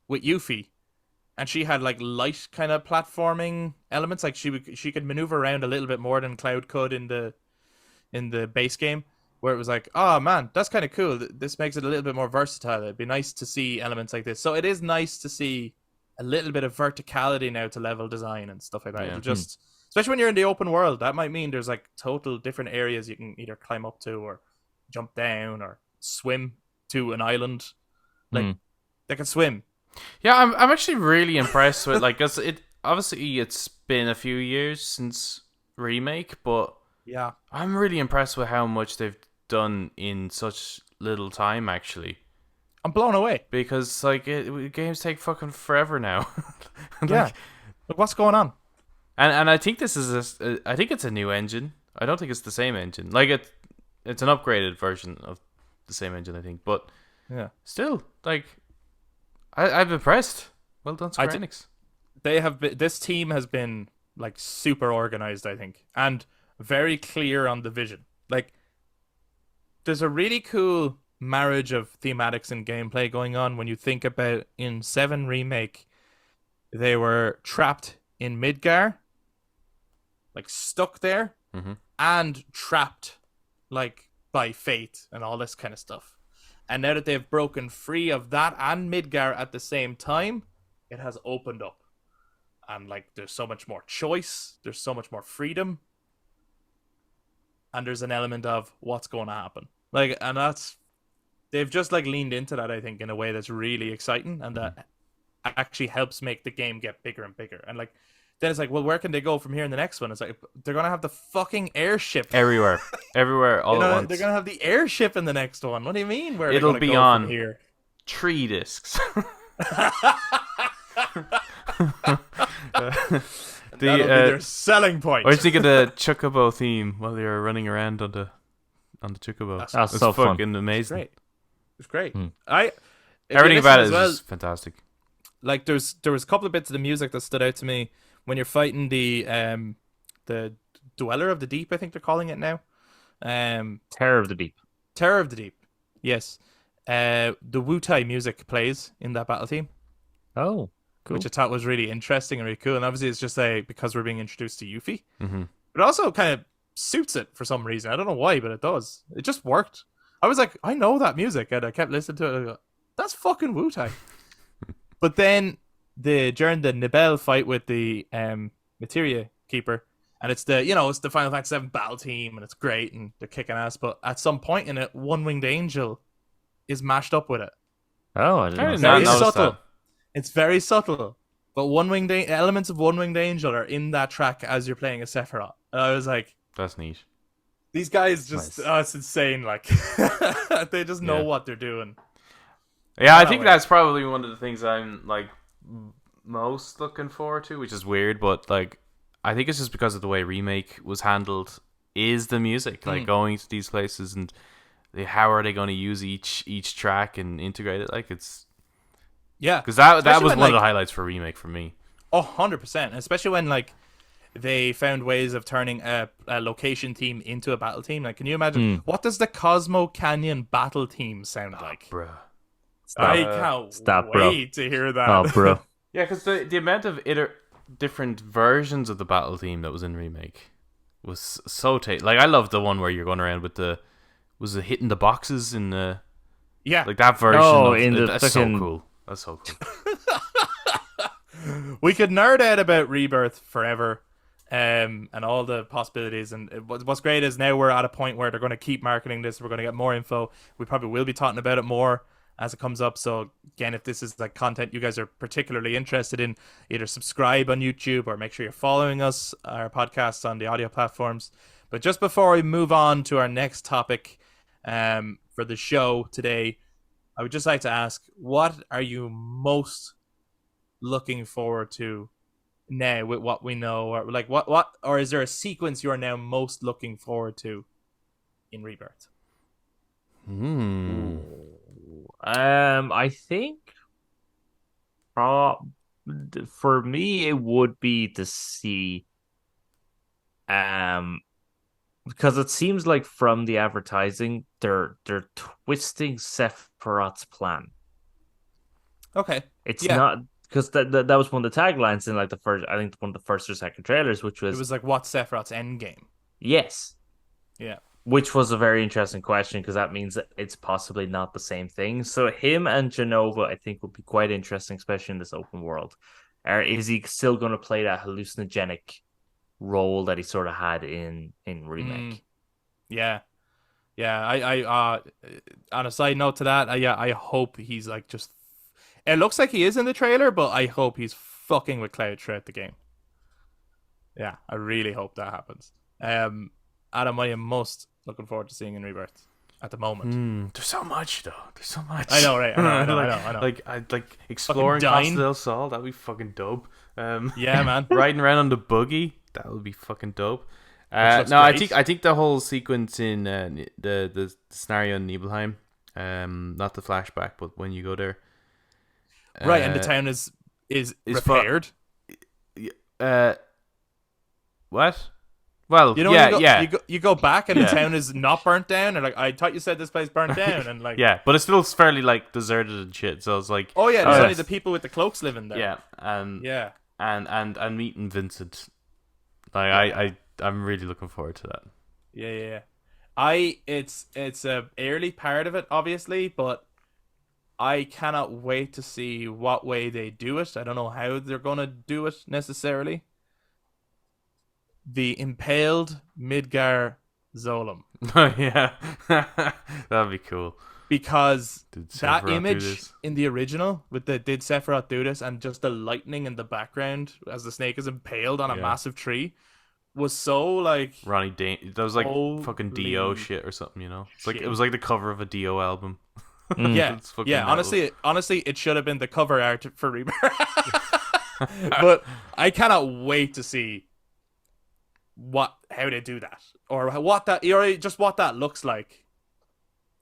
with Yuffie, and she had like light kind of platforming elements. Like she could maneuver around a little bit more than Cloud could in the base game, where it was like, oh man, that's kind of cool. This makes it a little bit more versatile. It'd be nice to see elements like this. So it is nice to see a little bit of verticality now to level design and stuff like that. Yeah. It'll just, especially when you're in the open world, that might mean there's like total different areas you can either climb up to or jump down or swim to an island. Like they can swim. Yeah, I'm actually really impressed with like, 'cause it's been a few years since Remake, but Yeah. I'm really impressed with how much they've done in such little time, actually. I'm blown away. Because like games take fucking forever now. Like, Yeah. Like, what's going on? and I think this is I think it's a new engine. I don't think it's the same engine. Like it's an upgraded version of the same engine, I think. But Yeah. still, like I'm impressed. Well done, Square Enix. They have been, this team has been like super organized, I think, and very clear on the vision. Like there's a really cool marriage of thematics and gameplay going on when you think about in 7 Remake they were trapped in Midgar, like stuck there, and trapped like by fate and all this kind of stuff. And now that they've broken free of that and Midgar at the same time, it has opened up. And like there's so much more choice, there's so much more freedom. And there's an element of what's going to happen. Like, and that's, they've just like leaned into that, I think, in a way that's really exciting and that actually helps make the game get bigger and bigger. And like, then it's like, well, where can they go from here in the next one? It's like, they're going to have the fucking airship. Everywhere, all at once. They're going to have the airship in the next one. What do you mean? Where It'll they're be go on from here? 3 discs. That'll be their selling point. I was thinking the Chocobo theme while they were running around on the Chocobo. That's It's so fun. fucking amazing. It's great. Hmm. Everything about it is as well, just fantastic. like there was a couple of bits of the music that stood out to me when you're fighting the Dweller of the Deep, I think they're calling it now. Terror of the Deep. Terror of the Deep. Yes. The Wu-Tai music plays in that battle theme, Oh, cool. which I thought was really interesting and really cool. And obviously it's just because we're being introduced to Yuffie. Mm-hmm. But it also kind of suits it for some reason. I don't know why, but it does. It just worked. I was like, I know that music, and I kept listening to it. And I go, that's fucking Wu-Tai. But then during the Nibel fight with the Materia Keeper, and it's the Final Fantasy VII battle team, and it's great, and they're kicking ass. But at some point in it, One Winged Angel is mashed up with it. Oh, I didn't know. Not Very noticed subtle. that. It's very subtle. But elements of One Winged Angel are in that track as you're playing a Sephiroth. And I was like, That's neat. these guys just, Nice. it's insane. Like, they just know Yeah. what they're doing. Yeah, I That think way. that's probably one of the things I'm like most looking forward to, which is weird, but like I think it's just because of the way Remake was handled. Is the music like going to these places and how are they going to use each track and integrate it? Like it's Yeah. because that Especially was when, one of like- the highlights for Remake for me. 100%. Especially when, like, they found ways of turning a location team into a battle team. Like, can you imagine? What does the Cosmo Canyon battle team sound like? Bruh. I can't Stop, bro. wait to hear that. Oh, bro. Yeah, because the amount of different versions of the battle team that was in Remake was so like I love the one where you're going around with was it hitting the boxes in the Yeah. like that version Oh, of in the that's fucking- so cool. That's so cool. We could nerd out about Rebirth forever, and all the possibilities. And what's great is now we're at a point where they're going to keep marketing this. We're going to get more info. We probably will be talking about it more as it comes up. So again, if this is like content you guys are particularly interested in, either subscribe on YouTube or make sure you're following us, our podcasts on the audio platforms. But just before we move on to our next topic for the show today, I would just like to ask, what are you most looking forward to now with what we know, or like what or is there a sequence you are now most looking forward to in Rebirth? I think for me it would be to see because it seems like from the advertising they're twisting Sephiroth's plan. Okay. It's Yeah. not because that was one of the taglines in like the first, I think one of the first or second trailers, which It was was like, what's Sephiroth's end game? yes. Yeah. Which was a very interesting question because that means that it's possibly not the same thing. So him and Genova, I think, would be quite interesting, especially in this open world. Or is he still going to play that hallucinogenic role that he sort of had in Remake? Yeah. Yeah. I on a side note to that, yeah, I hope he's like just. It looks like he is in the trailer, but I hope he's fucking with Cloud throughout the game. Yeah, I really hope that happens. Adam, what are you most looking forward to seeing in Rebirth at the moment? There's so much though. There's so much. I know, right? I know. Like I'd like exploring dying. Costa del Sol. That'd be fucking dope. Yeah, man. Riding around on the buggy. That would be fucking dope. looks No, great. I think the whole sequence in the scenario in Nibelheim, not the flashback, but when you go there, Right, and the town is repaired. What? Well, You know, yeah. You go back and Yeah. the town is not burnt down, and like I thought you said this place burnt down, and like Yeah, but it's still fairly like deserted and shit. So it's like, oh yeah, there's Oh, only yes. the people with the cloaks living there. yeah, and Yeah. and meeting Vincent. Like I'm really looking forward to that. Yeah. It's a early part of it, obviously, but I cannot wait to see what way they do it. I don't know how they're gonna do it necessarily. The impaled Midgar Zolom, Yeah, that'd be cool. because Did that Sephiroth do image this? in the original with the did Sephiroth do this, and just the lightning in the background as the snake is impaled on a Yeah. massive tree was so like Ronnie Dane. That was like fucking Dio Holy shit or something, you know. It's like shit. it was like the cover of a Dio album. yeah, It's fucking yeah. metal. Honestly, it should have been the cover art for Rebirth. But I cannot wait to see how they do that, or what that looks like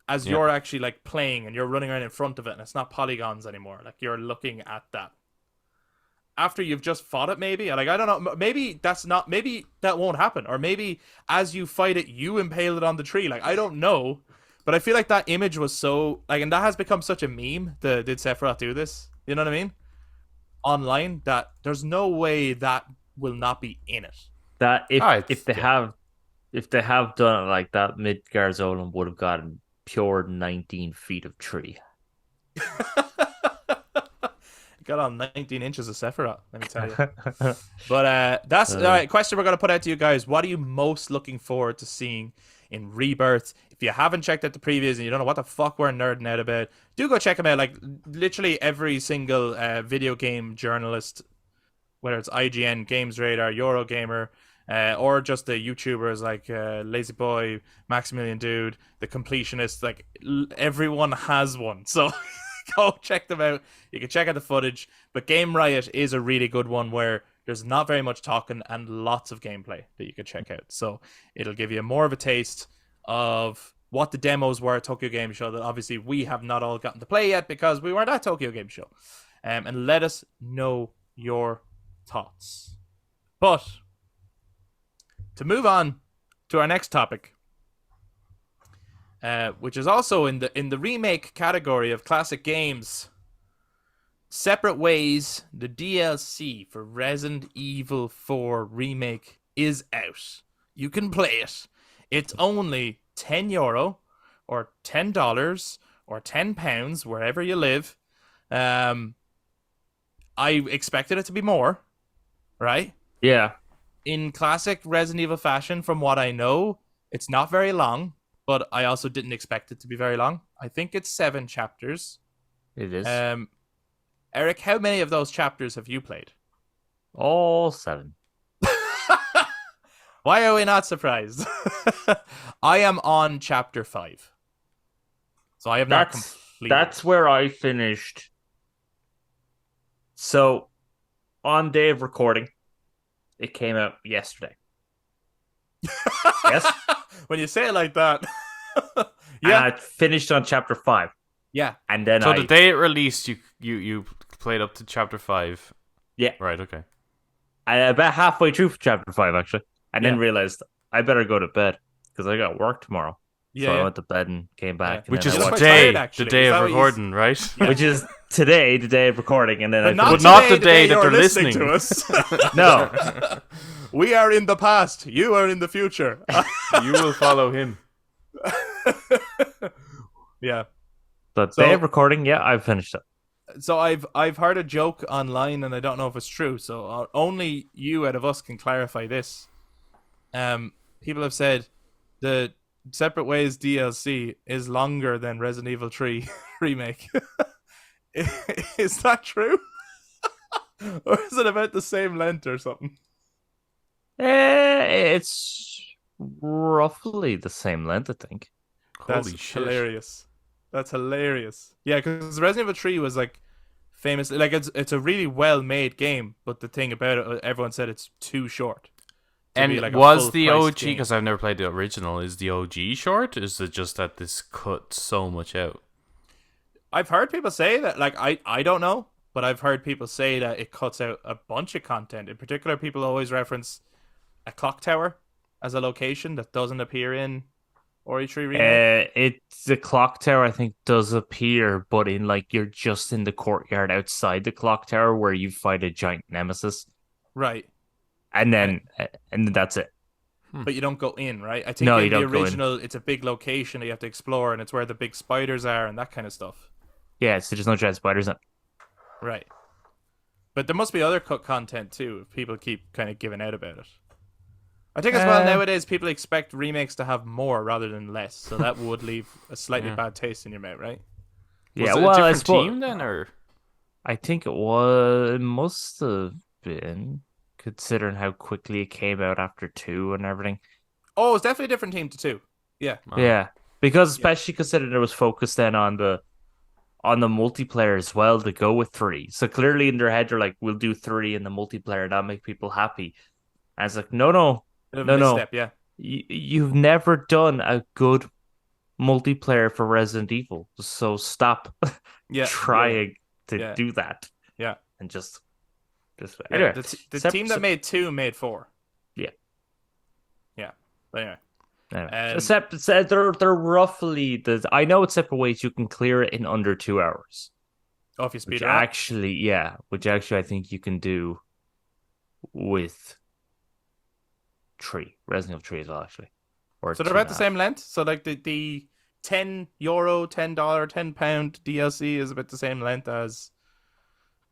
as Yeah. you're actually like playing and you're running around in front of it, and it's not polygons anymore. Like you're looking at that after you've just fought it. Maybe like I don't know. Maybe that won't happen, or maybe as you fight it, you impale it on the tree. Like I don't know. But I feel like that image was so like, and that has become such a meme. Did Sephiroth do this? You know what I mean? Online, that there's no way that will not be in it. That if they yeah. have done it like that, Midgar Zolan would have gotten pure 19 feet of tree. Got on 19 inches of Sephiroth, let me tell you. But that's all right. Question we're gonna put out to you guys: what are you most looking forward to seeing in Rebirth? If you haven't checked out the previews and you don't know what the fuck we're nerding out about, do go check them out. Like literally every single video game journalist, whether it's IGN, Games Radar, Eurogamer, or just the YouTubers like Lazy Boy, Maximilian Dude, the Completionist, like everyone has one. So go check them out. You can check out the footage. But Game Riot is a really good one where there's not very much talking and lots of gameplay that you can check out. So it'll give you more of a taste of what the demos were at Tokyo Game Show that obviously we have not all gotten to play yet because we weren't at Tokyo Game Show. And let us know your thoughts. But to move on to our next topic, which is also in the remake category of classic games. Separate Ways, the DLC for Resident Evil 4 Remake is out. You can play it. It's only €10 or $10 or £10 wherever you live. I expected it to be more, right? Yeah. In classic Resident Evil fashion, from what I know, it's not very long, but I also didn't expect it to be very long. I think it's 7 chapters. It is. Eric, how many of those chapters have you played? All 7. Why are we not surprised? I am on chapter 5. So I have not completed. That's where I finished. So, on day of recording, it came out yesterday. Yes? When you say it like that. Yeah. And I finished on chapter 5. Yeah. And then the day it released, you played up to chapter 5. Yeah. Right, okay. I about halfway through chapter 5, actually. And then realized I better go to bed because I got work tomorrow. So I went to bed and came back. And which then is today, the day of recording, right? Yeah. Which is today, the day of recording. And then not the day that they're listening to us. No. We are in the past. You are in the future. You will follow him. Yeah. The day of recording, I've finished it. So I've heard a joke online, and I don't know if it's true. So only you out of us can clarify this. People have said the Separate Ways DLC is longer than Resident Evil 3 Remake. Is that true? Or is it about the same length or something? It's roughly the same length, I think. That's Holy shit. hilarious. That's hilarious. Yeah, because Resident Evil 3 was like famous. Like it's a really well made game, but the thing about it, everyone said it's too short. And like was the OG, because I've never played the original, is the OG short? Is it just that this cut so much out? I've heard people say that, like, I don't know, but I've heard people say that it cuts out a bunch of content. In particular, people always reference a clock tower as a location that doesn't appear in RE3 Remake. The clock tower, I think, does appear, but in like you're just in the courtyard outside the clock tower where you fight a giant nemesis. Right. And then that's it. But you don't go in, right? I think no, in you the don't original, it's a big location that you have to explore, and it's where the big spiders are and that kind of stuff. Yeah, so there's no giant spiders in it. Right. But there must be other cut content too, if people keep kind of giving out about it. I think as well nowadays people expect remakes to have more rather than less, so that would leave a slightly bad taste in your mouth, right? Was it a different team then, or? I think it must have been, considering how quickly it came out after 2 and everything. Oh, it's definitely a different team to 2. Yeah. Yeah. Because especially considering it was focused then on the multiplayer as well to go with 3. So clearly in their head they're like, we'll do 3 in the multiplayer, that'll make people happy. And it's like, no. Misstep, yeah. You've never done a good multiplayer for Resident Evil, so stop trying to do that. Yeah. And just anyway, the team that made 2 made 4. Yeah. Yeah. But anyway. Except they're roughly I know it's Separate Ways you can clear it in under 2 hours. Oh, if you speed which it up. Which actually I think you can do with Resident Evil 3 as well, actually. So they're about the same length. So like the €10, $10, £10 DLC is about the same length as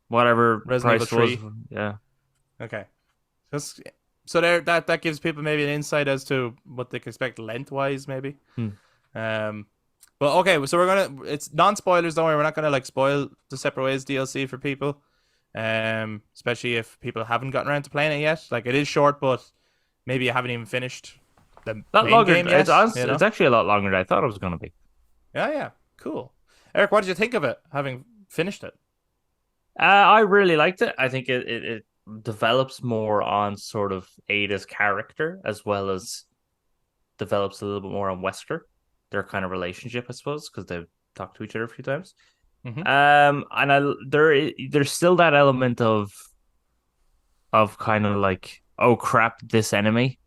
whatever Resident price Evil 3. was. Yeah. Okay. So there, that gives people maybe an insight as to what they can expect lengthwise, maybe. But okay, so it's non-spoilers, don't worry, we're not gonna like spoil the Separate Ways DLC for people. Especially if people haven't gotten around to playing it yet. Like, it is short, but maybe you haven't even finished the main game yet. It's actually a lot longer than I thought it was gonna be. Yeah, cool. Eric, what did you think of it, having finished it? I really liked it. I think it develops more on sort of Ada's character, as well as develops a little bit more on Wesker, their kind of relationship, I suppose, because they've talked to each other a few times. And there's still that element of kind of like, oh crap, this enemy,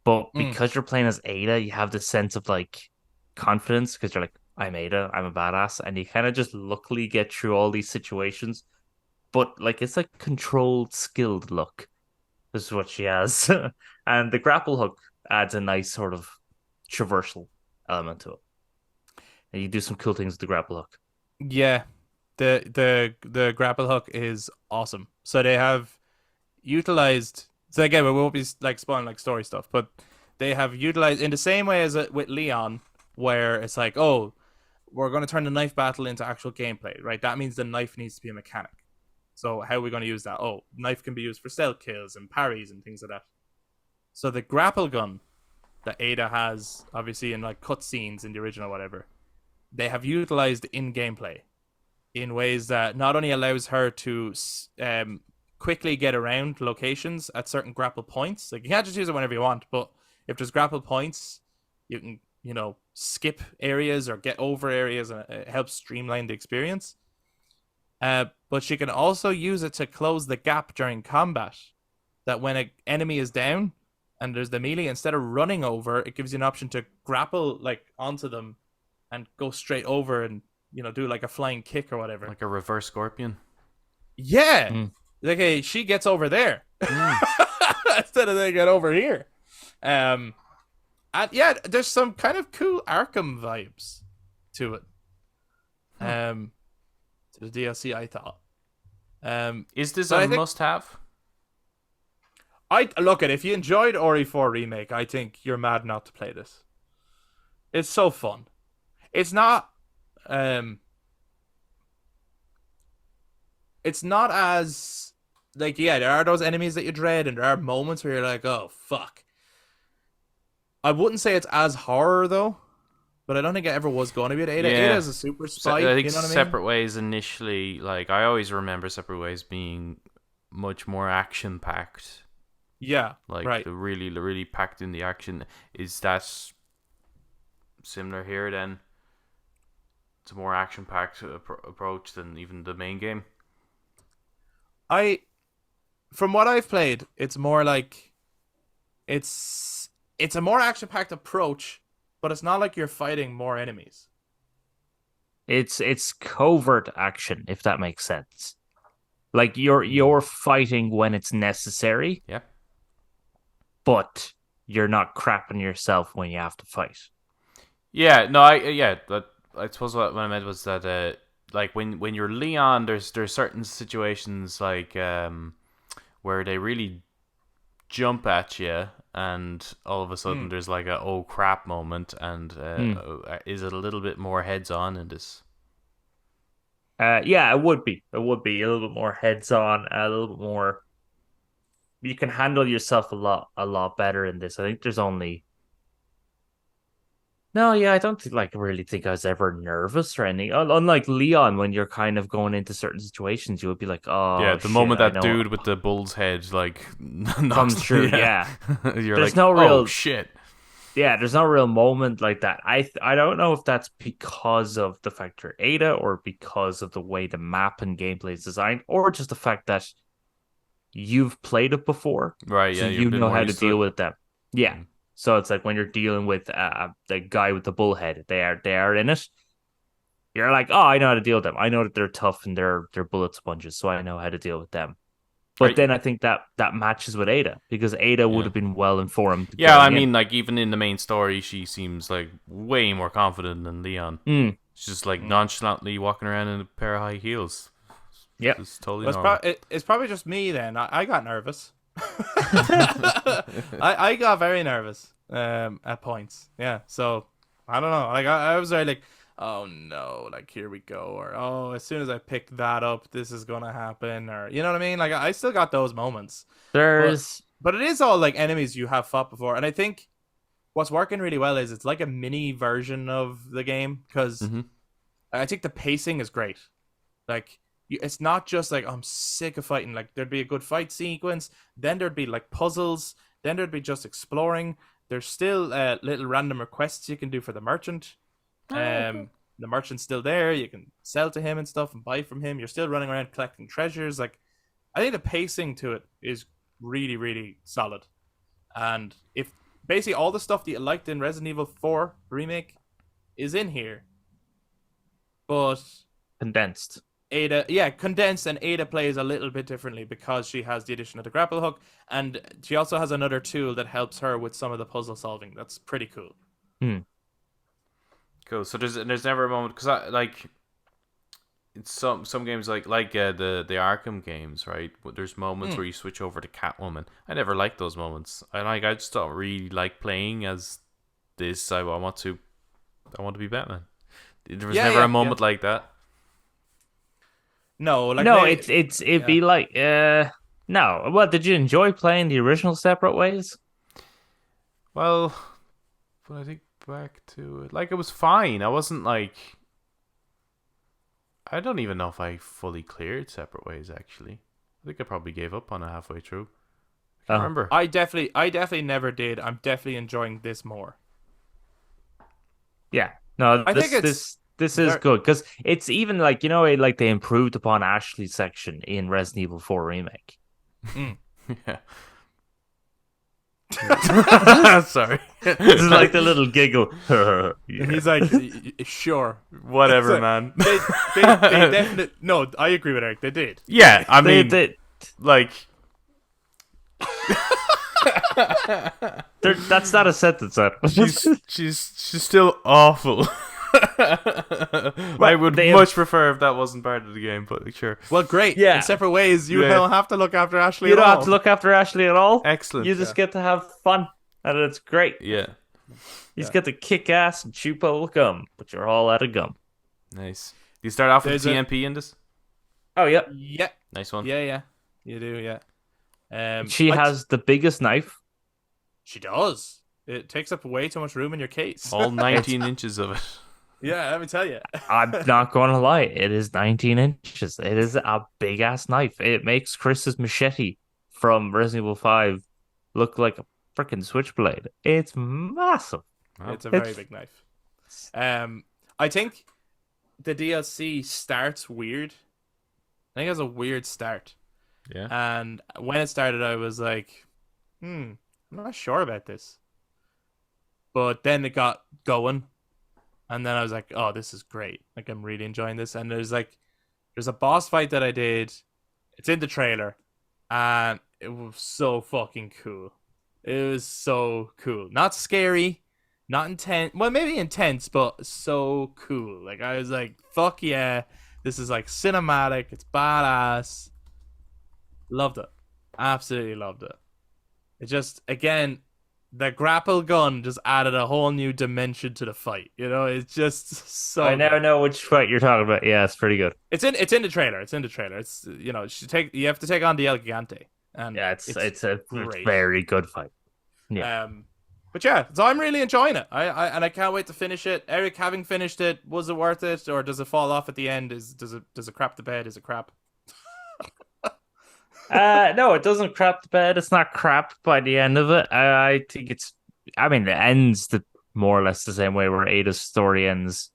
but because you're playing as Ada, you have this sense of like confidence because you're like, I'm Ada, I'm a badass, and you kind of just luckily get through all these situations. But like, it's like controlled, skilled luck. This is what she has, and the grapple hook adds a nice sort of traversal element to it, and you do some cool things with the grapple hook. Yeah, the grapple hook is awesome. So they have utilized. So again, we won't be like spoiling like story stuff, but they have utilized in the same way as with Leon, where it's like, oh, we're going to turn the knife battle into actual gameplay, right? That means the knife needs to be a mechanic. So how are we going to use that? Oh, knife can be used for stealth kills and parries and things like that. So the grapple gun that Ada has, obviously in like cutscenes in the original, whatever, they have utilized in gameplay in ways that not only allows her to quickly get around locations at certain grapple points. Like you can't just use it whenever you want, but if there's grapple points, you can, skip areas or get over areas, and it helps streamline the experience. But she can also use it to close the gap during combat. That when an enemy is down and there's the melee, instead of running over, it gives you an option to grapple like onto them and go straight over and do like a flying kick or whatever, like a reverse scorpion. Yeah, like she gets over there instead of they get over here. And yeah, there's some kind of cool Arkham vibes to it. To the DLC, I thought. Is this a must-have? I look at if you enjoyed Ori 4 Remake, I think you're mad not to play this. It's so fun. It's not as like, yeah, there are those enemies that you dread and there are moments where you're like, oh fuck. I wouldn't say it's as horror though, but I don't think it ever was going to be. Ada is a super spy. I think you know what Separate I mean? Ways initially, like I always remember Separate Ways being much more action packed. Yeah, like right. really packed in the action. Is that similar here then? It's a more action packed approach than even the main game. From what I've played, it's more like it's a more action packed approach, but it's not like you're fighting more enemies. It's covert action, if that makes sense. Like you're fighting when it's necessary. Yeah. But you're not crapping yourself when you have to fight. Yeah, no, I suppose what I meant was that like when you're Leon, there's certain situations like where they really jump at you, and all of a sudden there's like a oh crap moment, and is it a little bit more heads on in this? Yeah, it would be a little bit more heads on, a little bit more. You can handle yourself a lot better in this. I think there's only. No, yeah, I don't really think I was ever nervous or anything. Unlike Leon, when you're kind of going into certain situations, you would be like, "Oh, yeah." The shit, moment that dude with the bull's head comes through, yeah. You're there's like, no real "Oh shit!" Yeah, there's no real moment like that. I don't know if that's because of the fact you're Ada, or because of the way the map and gameplay is designed, or just the fact that you've played it before, right? so Yeah, you know how to deal with them. Yeah. So it's like when you're dealing with the guy with the bullhead, they are in it. You're like, oh, I know how to deal with them. I know that they're tough and they're bullet sponges, so I know how to deal with them. But then I think that matches with Ada, because Ada would have been well informed. Yeah, I mean, like even in the main story, she seems like way more confident than Leon. She's just like nonchalantly walking around in a pair of high heels. Yeah, it's totally normal. It's probably just me then. I got nervous. I got very nervous at points. Yeah, so I don't know. Like I was very like, oh no, like here we go, or oh, as soon as I pick that up, this is gonna happen, or you know what I mean. Like I still got those moments. But it is all like enemies you have fought before, and I think what's working really well is it's like a mini version of the game, because I think the pacing is great. Like it's not just like I'm sick of fighting. Like there'd be a good fight sequence, then there'd be like puzzles, then there'd be just exploring. There's still little random requests you can do for the merchant. The merchant's still there. You can sell to him and stuff and buy from him. You're still running around collecting treasures. Like I think the pacing to it is really, really solid. And if basically all the stuff that you liked in Resident Evil 4 Remake is in here, but condensed. Condensed, and Ada plays a little bit differently because she has the addition of the grapple hook, and she also has another tool that helps her with some of the puzzle solving. That's pretty cool. Cool. So there's never a moment, because I like it's some games like the Arkham games, right? There's moments where you switch over to Catwoman. I never liked those moments. I just don't really like playing as this. I want to be Batman. There was Yeah, never a yeah, moment like that. No, like No, maybe, it'd yeah. be like no. Well, did you enjoy playing the original Separate Ways? Well, but I think back to it, like it was fine. I wasn't like I don't even know if I fully cleared Separate Ways. Actually, I think I probably gave up on it halfway through. I can't Oh, remember. I definitely never did. I'm definitely enjoying this more. yeah. No, I think this is very, good because it's even like like they improved upon Ashley's section in Resident Evil 4 Remake. mm. Yeah. Sorry. This is like the little giggle. Yeah. He's like, sure. Whatever, So, man. they definitely no. I agree with Eric. They did. Yeah, I They- mean, they- like, that's not a sentence. That she's still awful. I would they- much prefer if that wasn't part of the game, but like, sure. Well, great. Yeah. In separate ways, you Yeah. don't have to look after Ashley. you at don't all. have to look after Ashley at all. Excellent. You just get to have fun, and it's great. Yeah, You just get to kick ass and chew bubble gum, but you're all out of gum. nice. Do you start off with There's a- TMP in this? Oh yeah, Yeah, Nice one. yeah. You do, yeah. she I- has the biggest knife. She does. It takes up way too much room in your case. All 19 inches of it. Yeah, let me tell you. I'm not going to lie, it is 19 inches. It is a big ass knife. It makes Chris's machete from Resident Evil 5 look like a freaking switchblade. It's massive. Wow. It's a very It's- big knife. I think the DLC starts weird. I think it has a weird start. Yeah. And when it started, I was like, I'm not sure about this. But then it got going. And then I was like, oh, this is great. Like, I'm really enjoying this. And there's a boss fight that I did. It's in the trailer. And it was so fucking cool. It was so cool. Not scary. Not intense. Well, maybe intense, but so cool. Like, I was like, fuck yeah. This is like cinematic. It's badass. Loved it. Absolutely loved it. It just, again, the grapple gun just added a whole new dimension to the fight. You know, it's just so. I never good. know which fight you're talking about. Yeah, it's pretty good. It's in the trailer. It's in the trailer. It's you have to take on the El Gigante. And Yeah, it's a great. very good fight. Yeah. But yeah, so I'm really enjoying it. I can't wait to finish it. Eric, having finished it, was it worth it, or does it fall off at the end? Does it crap the bed? Is it crap? No, it doesn't crap the bed. It's not crap by the end of it. I think I mean, it ends more or less the same way where Ada's story ends.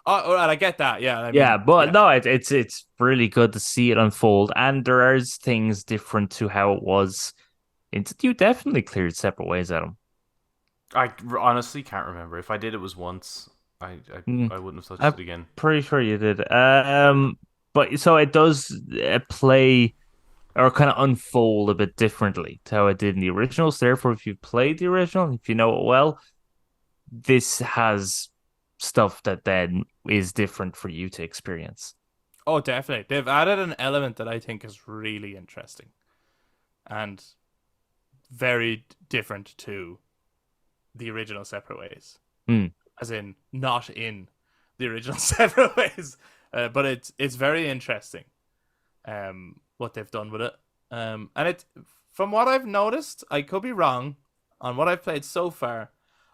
Oh, and I get that. Yeah. I mean, Yeah, but yeah. no, it's really good to see it unfold, and there is things different to how it was. You definitely cleared Separate Ways at him. I honestly can't remember. If I did, it was once. I wouldn't have touched I'm it again. Pretty sure you did. But so it does play or kind of unfold a bit differently to how it did in the original. So therefore, if you've played the original, if you know it well, this has stuff that then is different for you to experience. Oh, definitely. They've added an element that I think is really interesting, and very different to the original Separate Ways. As in, not in the original Separate Ways. But it's very interesting. What they've done with it. And it, from what I've noticed, I could be wrong on what I've played so far.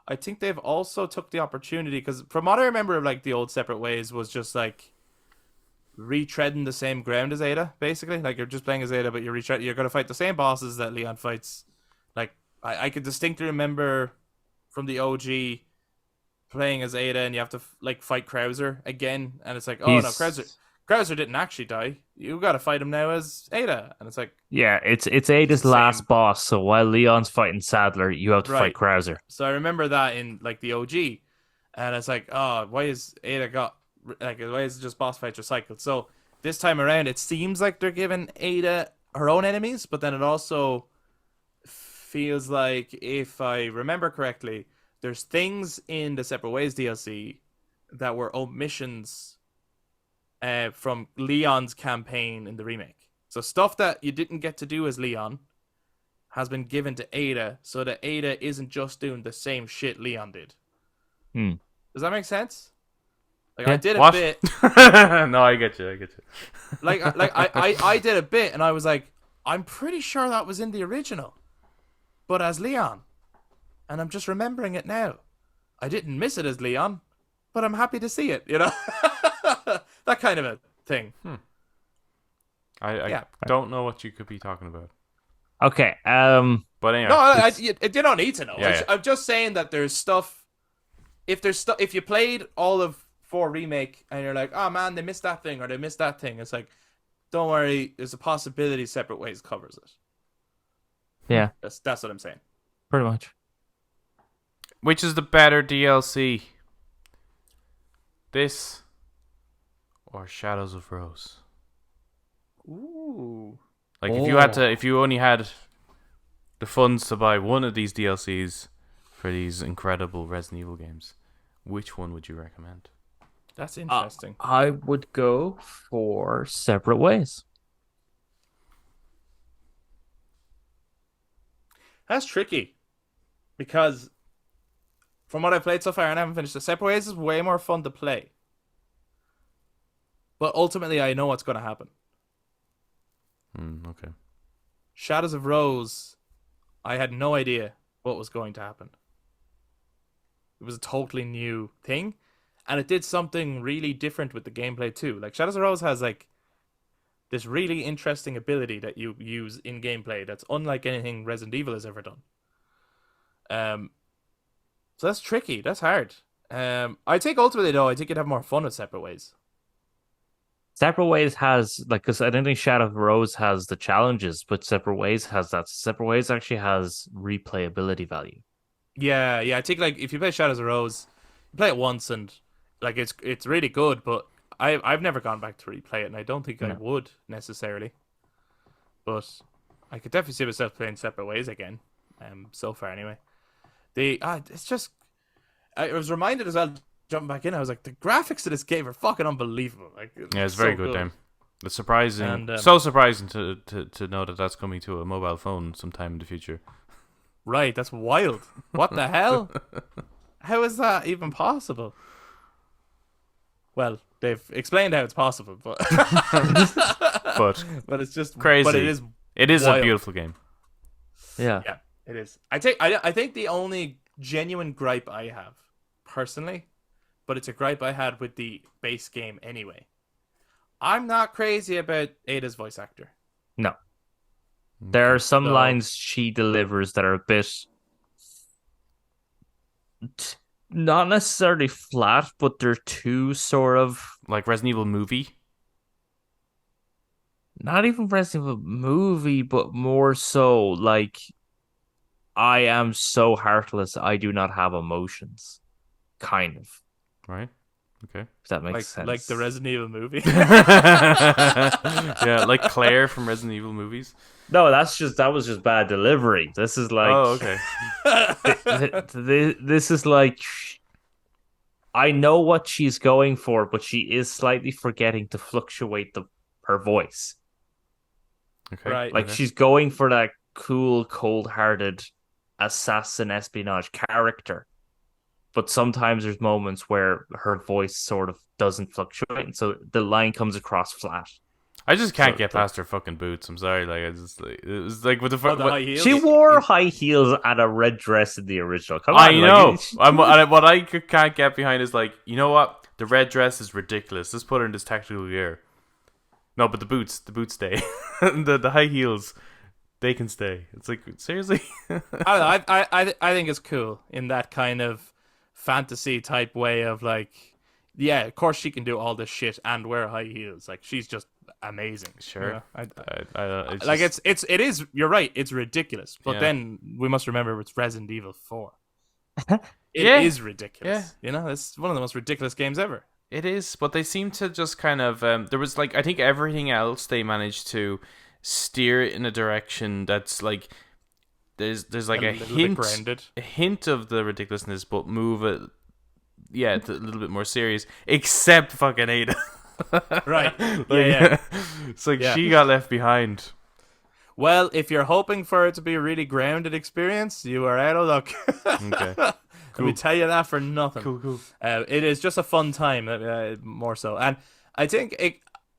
I think they've also took the opportunity, because from what I remember, like the old Separate Ways was just like retreading the same ground as Ada, basically. Like, you're just playing as Ada, but you're going to fight the same bosses that Leon fights. Like, I could distinctly remember from the OG playing as Ada, and you have to like fight Krauser again, and it's like, oh no, Krauser didn't actually die. You got to fight him now as Ada, and it's like, Yeah, it's Ada's Same. last boss. So while Leon's fighting Sadler, you have to Right. fight Krauser. so I remember that in like the OG, and it's like, oh, why is why is it just boss fights recycled? So this time around, it seems like they're giving Ada her own enemies, but then it also feels like, if I remember correctly, there's things in the Separate Ways DLC that were omissions from Leon's campaign in the remake. So stuff that you didn't get to do as Leon has been given to Ada, so that Ada isn't just doing the same shit Leon did. Hmm. Does that make sense? Like Yeah. I did a What? bit. No, I get you. I did a bit, and I was like, I'm pretty sure that was in the original, but as Leon, and I'm just remembering it now. I didn't miss it as Leon, but I'm happy to see it. You know, that kind of a thing. I don't know what you could be talking about. Okay. But anyway. No, you don't need to know. Yeah. I'm just saying that there's stuff. If you played all of 4 Remake and you're like, oh man, they missed that thing or they missed that thing, it's like, don't worry, there's a possibility Separate Ways covers it. Yeah. That's what I'm saying. Pretty much. Which is the better DLC? This or Shadows of Rose? Ooh. Like Oh. if you only had the funds to buy one of these DLCs for these incredible Resident Evil games, which one would you recommend? That's interesting. I would go for Separate Ways. That's tricky. Because from what I've played so far, and I haven't finished it, Separate Ways is way more fun to play. But ultimately, I know what's going to happen. Okay. Shadows of Rose, I had no idea what was going to happen. It was a totally new thing, and it did something really different with the gameplay too. Like Shadows of Rose has like this really interesting ability that you use in gameplay that's unlike anything Resident Evil has ever done. So that's tricky. That's hard. I think ultimately though, I think you'd have more fun with Separate Ways. Separate Ways has because I don't think Shadow of Rose has the challenges, but Separate Ways has that. Separate Ways actually has replayability value. Yeah. I think like if you play Shadows of Rose, you play it once and like it's really good, but I've never gone back to replay it, and I don't think I would necessarily. But I could definitely see myself playing Separate Ways again. So far anyway. It's just I was reminded as well. Jumping back in, I was like, the graphics of this game are fucking unbelievable. Like, It's very good game. It's surprising, And, so surprising to know that that's coming to a mobile phone sometime in the future. Right, that's wild. What the hell? How is that even possible? Well, they've explained how it's possible, but But it's just crazy. But it is wild. a beautiful game. Yeah. Yeah, it is. I think the only genuine gripe I have personally, but it's a gripe I had with the base game anyway. I'm not crazy about Ada's voice actor. No. There are some So- lines she delivers that are a bit not necessarily flat, but they're too sort of Like Resident Evil movie. not even Resident Evil movie, but more so like I am so heartless, I do not have emotions. Kind of. Right? Okay. If that makes sense. Like the Resident Evil movie. Yeah, like Claire from Resident Evil movies. No, that was just bad delivery. This is like Oh, okay. this is like I know what she's going for, but she is slightly forgetting to fluctuate her voice. Okay. Right. Like okay. she's going for that cool, cold-hearted assassin espionage character. But sometimes there's moments where her voice sort of doesn't fluctuate, and so the line comes across flat. I just can't So- get past her fucking boots. I'm sorry. Like I just like it was like with the Oh, the high heels? She wore high heels and a red dress in the original. Come on, I know. Like, What I can't get behind is like, you know what? The red dress is ridiculous. Let's put her in this tactical gear. No, but the boots stay. the high heels, they can stay. It's like seriously. I don't know. I think it's cool in that kind of fantasy type way of like, yeah, of course she can do all this shit and wear high heels. Like she's just amazing. Sure. You know? It's Like just- it is. You're right. It's ridiculous. But Yeah. then we must remember it's Resident Evil 4. It Yeah. is ridiculous. Yeah. You know, it's one of the most ridiculous games ever. It is, but they seem to just kind of there was like I think everything else they managed to steer it in a direction that's like there's like a little bit hint grounded. of the ridiculousness, but move it a little bit more serious. Except fucking Ada, Right. Like, Yeah. it's like Yeah. she got left behind. Well, if you're hoping for it to be a really grounded experience, you are out of luck. Okay. Let me tell you that for nothing. Cool. It is just a fun time, more so. And I think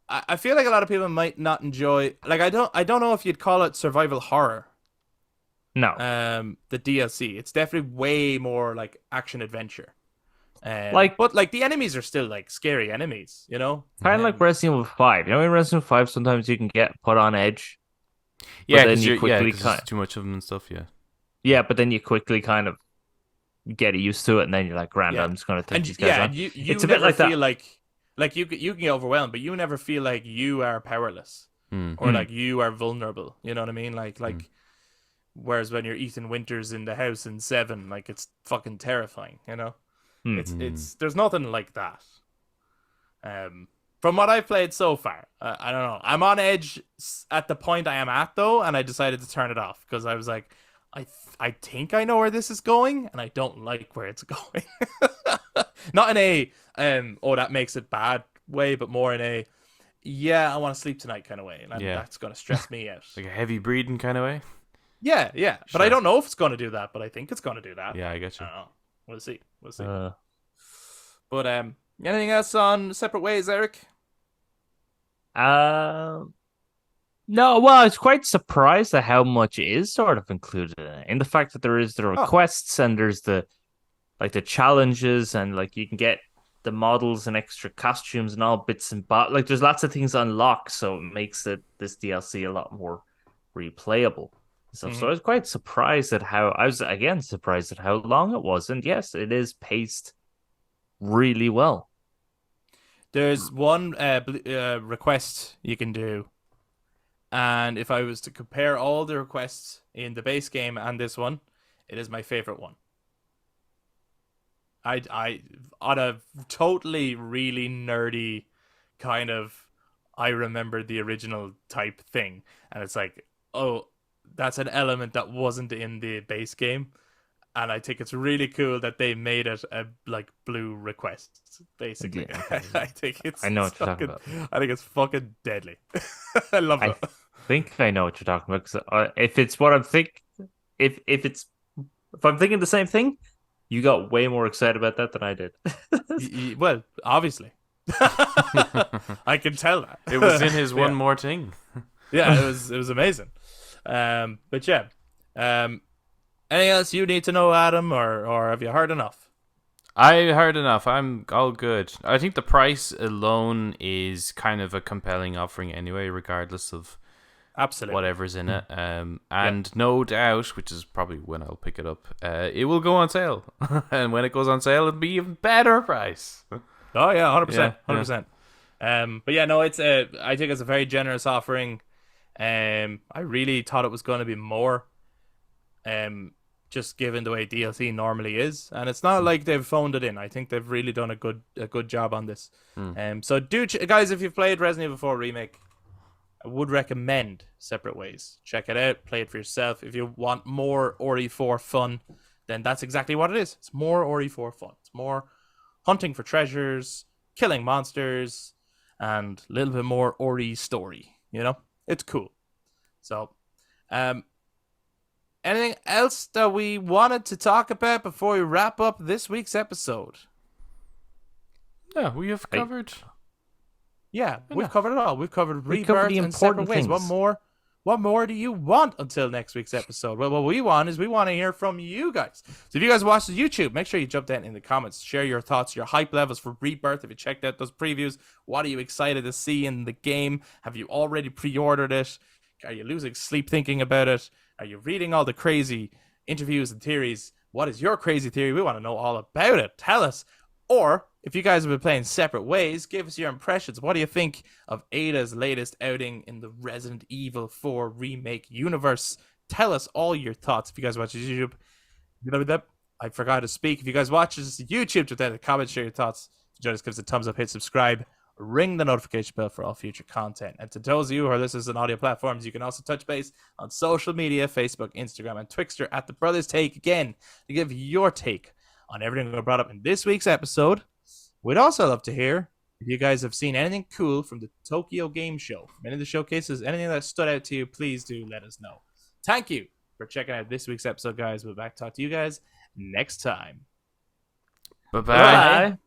I feel like a lot of people might not enjoy. Like I don't know if you'd call it survival horror. No. The DLC. It's definitely way more like action adventure. Like, but like the enemies are still like scary enemies, you know. kind of like Resident Evil 5. You know, in Resident Evil 5, sometimes you can get put on edge. Yeah, then because you quickly there's too much of them and stuff. Yeah. Yeah, but then you quickly kind of get used to it, and then you're like, "Grand, Yeah. I'm just going to take And these guys on." and you It's a never bit like feel that. like you can get overwhelmed, but you never feel like you are powerless or like you are vulnerable. You know what I mean? Like whereas when you're Ethan Winters in the house in 7, like it's fucking terrifying. You know, it's there's nothing like that. From what I've played so far, I don't know. I'm on edge at the point I am at though, and I decided to turn it off because I was like, I think I know where this is going, and I don't like where it's going. Not in a that makes it bad way, but more in a I want to sleep tonight kind of way, and that's gonna stress me out. Like a heavy breathing kind of way. Yeah. But Sure. I don't know if it's gonna do that, but I think it's gonna do that. Yeah, I get I you. don't know. We'll see. Uh, But anything else on Separate Ways, Eric? no, well, I was quite surprised at how much is sort of included in it. In the fact that there is the requests and there's the challenges, and like you can get the models and extra costumes and all bits and bobs. Like there's lots of things unlocked, so it makes this DLC a lot more replayable. So I was quite surprised at surprised at how long it was, and yes, it is paced really well. There's one request you can do, and if I was to compare all the requests in the base game and this one, it is my favorite one. I on a totally really nerdy kind of I remember the original type thing, and it's like, oh, that's an element that wasn't in the base game. And I think it's really cool that they made it a like blue request, basically. Yeah. I think it's I know what you're fucking, talking about. I think it's fucking deadly. I love it. I think I know what you're talking about, because if it's what I'm if I'm thinking the same thing, you got way more excited about that than I did. Well, obviously, I can tell that It was in his one more thing. Yeah, it was amazing. But yeah, anything else you need to know, Adam, or have you heard enough? I heard enough. I'm all good. I think the price alone is kind of a compelling offering anyway, regardless of Absolutely whatever's in it. And no doubt, which is probably when I'll pick it up, it will go on sale. And when it goes on sale, it'll be even better price. Oh yeah, 100%, 100%. But yeah, no, I think it's a very generous offering. I really thought it was going to be more. Just given the way DLC normally is, and it's not like they've phoned it in. I think they've really done a good job on this. So guys, if you've played Resident Evil 4 Remake, I would recommend Separate Ways. Check it out, play it for yourself. If you want more RE4 fun, then that's exactly what it is. It's more RE4 fun. It's more hunting for treasures, killing monsters, and a little bit more RE story. You know, it's cool. So, anything else that we wanted to talk about before we wrap up this week's episode? Yeah, we have covered. Yeah, we've covered it all. We've covered We covered Rebirth the and Separate important Ways. things. What more do you want until next week's episode? Well, what we want to hear from you guys. So if you guys watch the YouTube, make sure you jump down in the comments. Share your thoughts, your hype levels for Rebirth. If you checked out those previews, what are you excited to see in the game? Have you already pre-ordered it? Are you losing sleep thinking about it? Are you reading all the crazy interviews and theories? What is your crazy theory? We want to know all about it. Tell us. Or if you guys have been playing Separate Ways, give us your impressions. What do you think of Ada's latest outing in the Resident Evil 4 Remake universe? Tell us all your thoughts. If you guys watch YouTube, I forgot to speak. If you guys watch this YouTube, just in the comments, share your thoughts. If you join us, give us a thumbs up, hit subscribe, ring the notification bell for all future content. And to those of you who are listening on audio platforms, you can also touch base on social media, Facebook, Instagram, and Twixter at The Brothers Take again to give your take on everything we brought up in this week's episode. We'd also love to hear if you guys have seen anything cool from the Tokyo Game Show, any of the showcases, anything that stood out to you, please do let us know. Thank you for checking out this week's episode, guys. We'll be back to talk to you guys next time. Bye bye. Bye. Bye.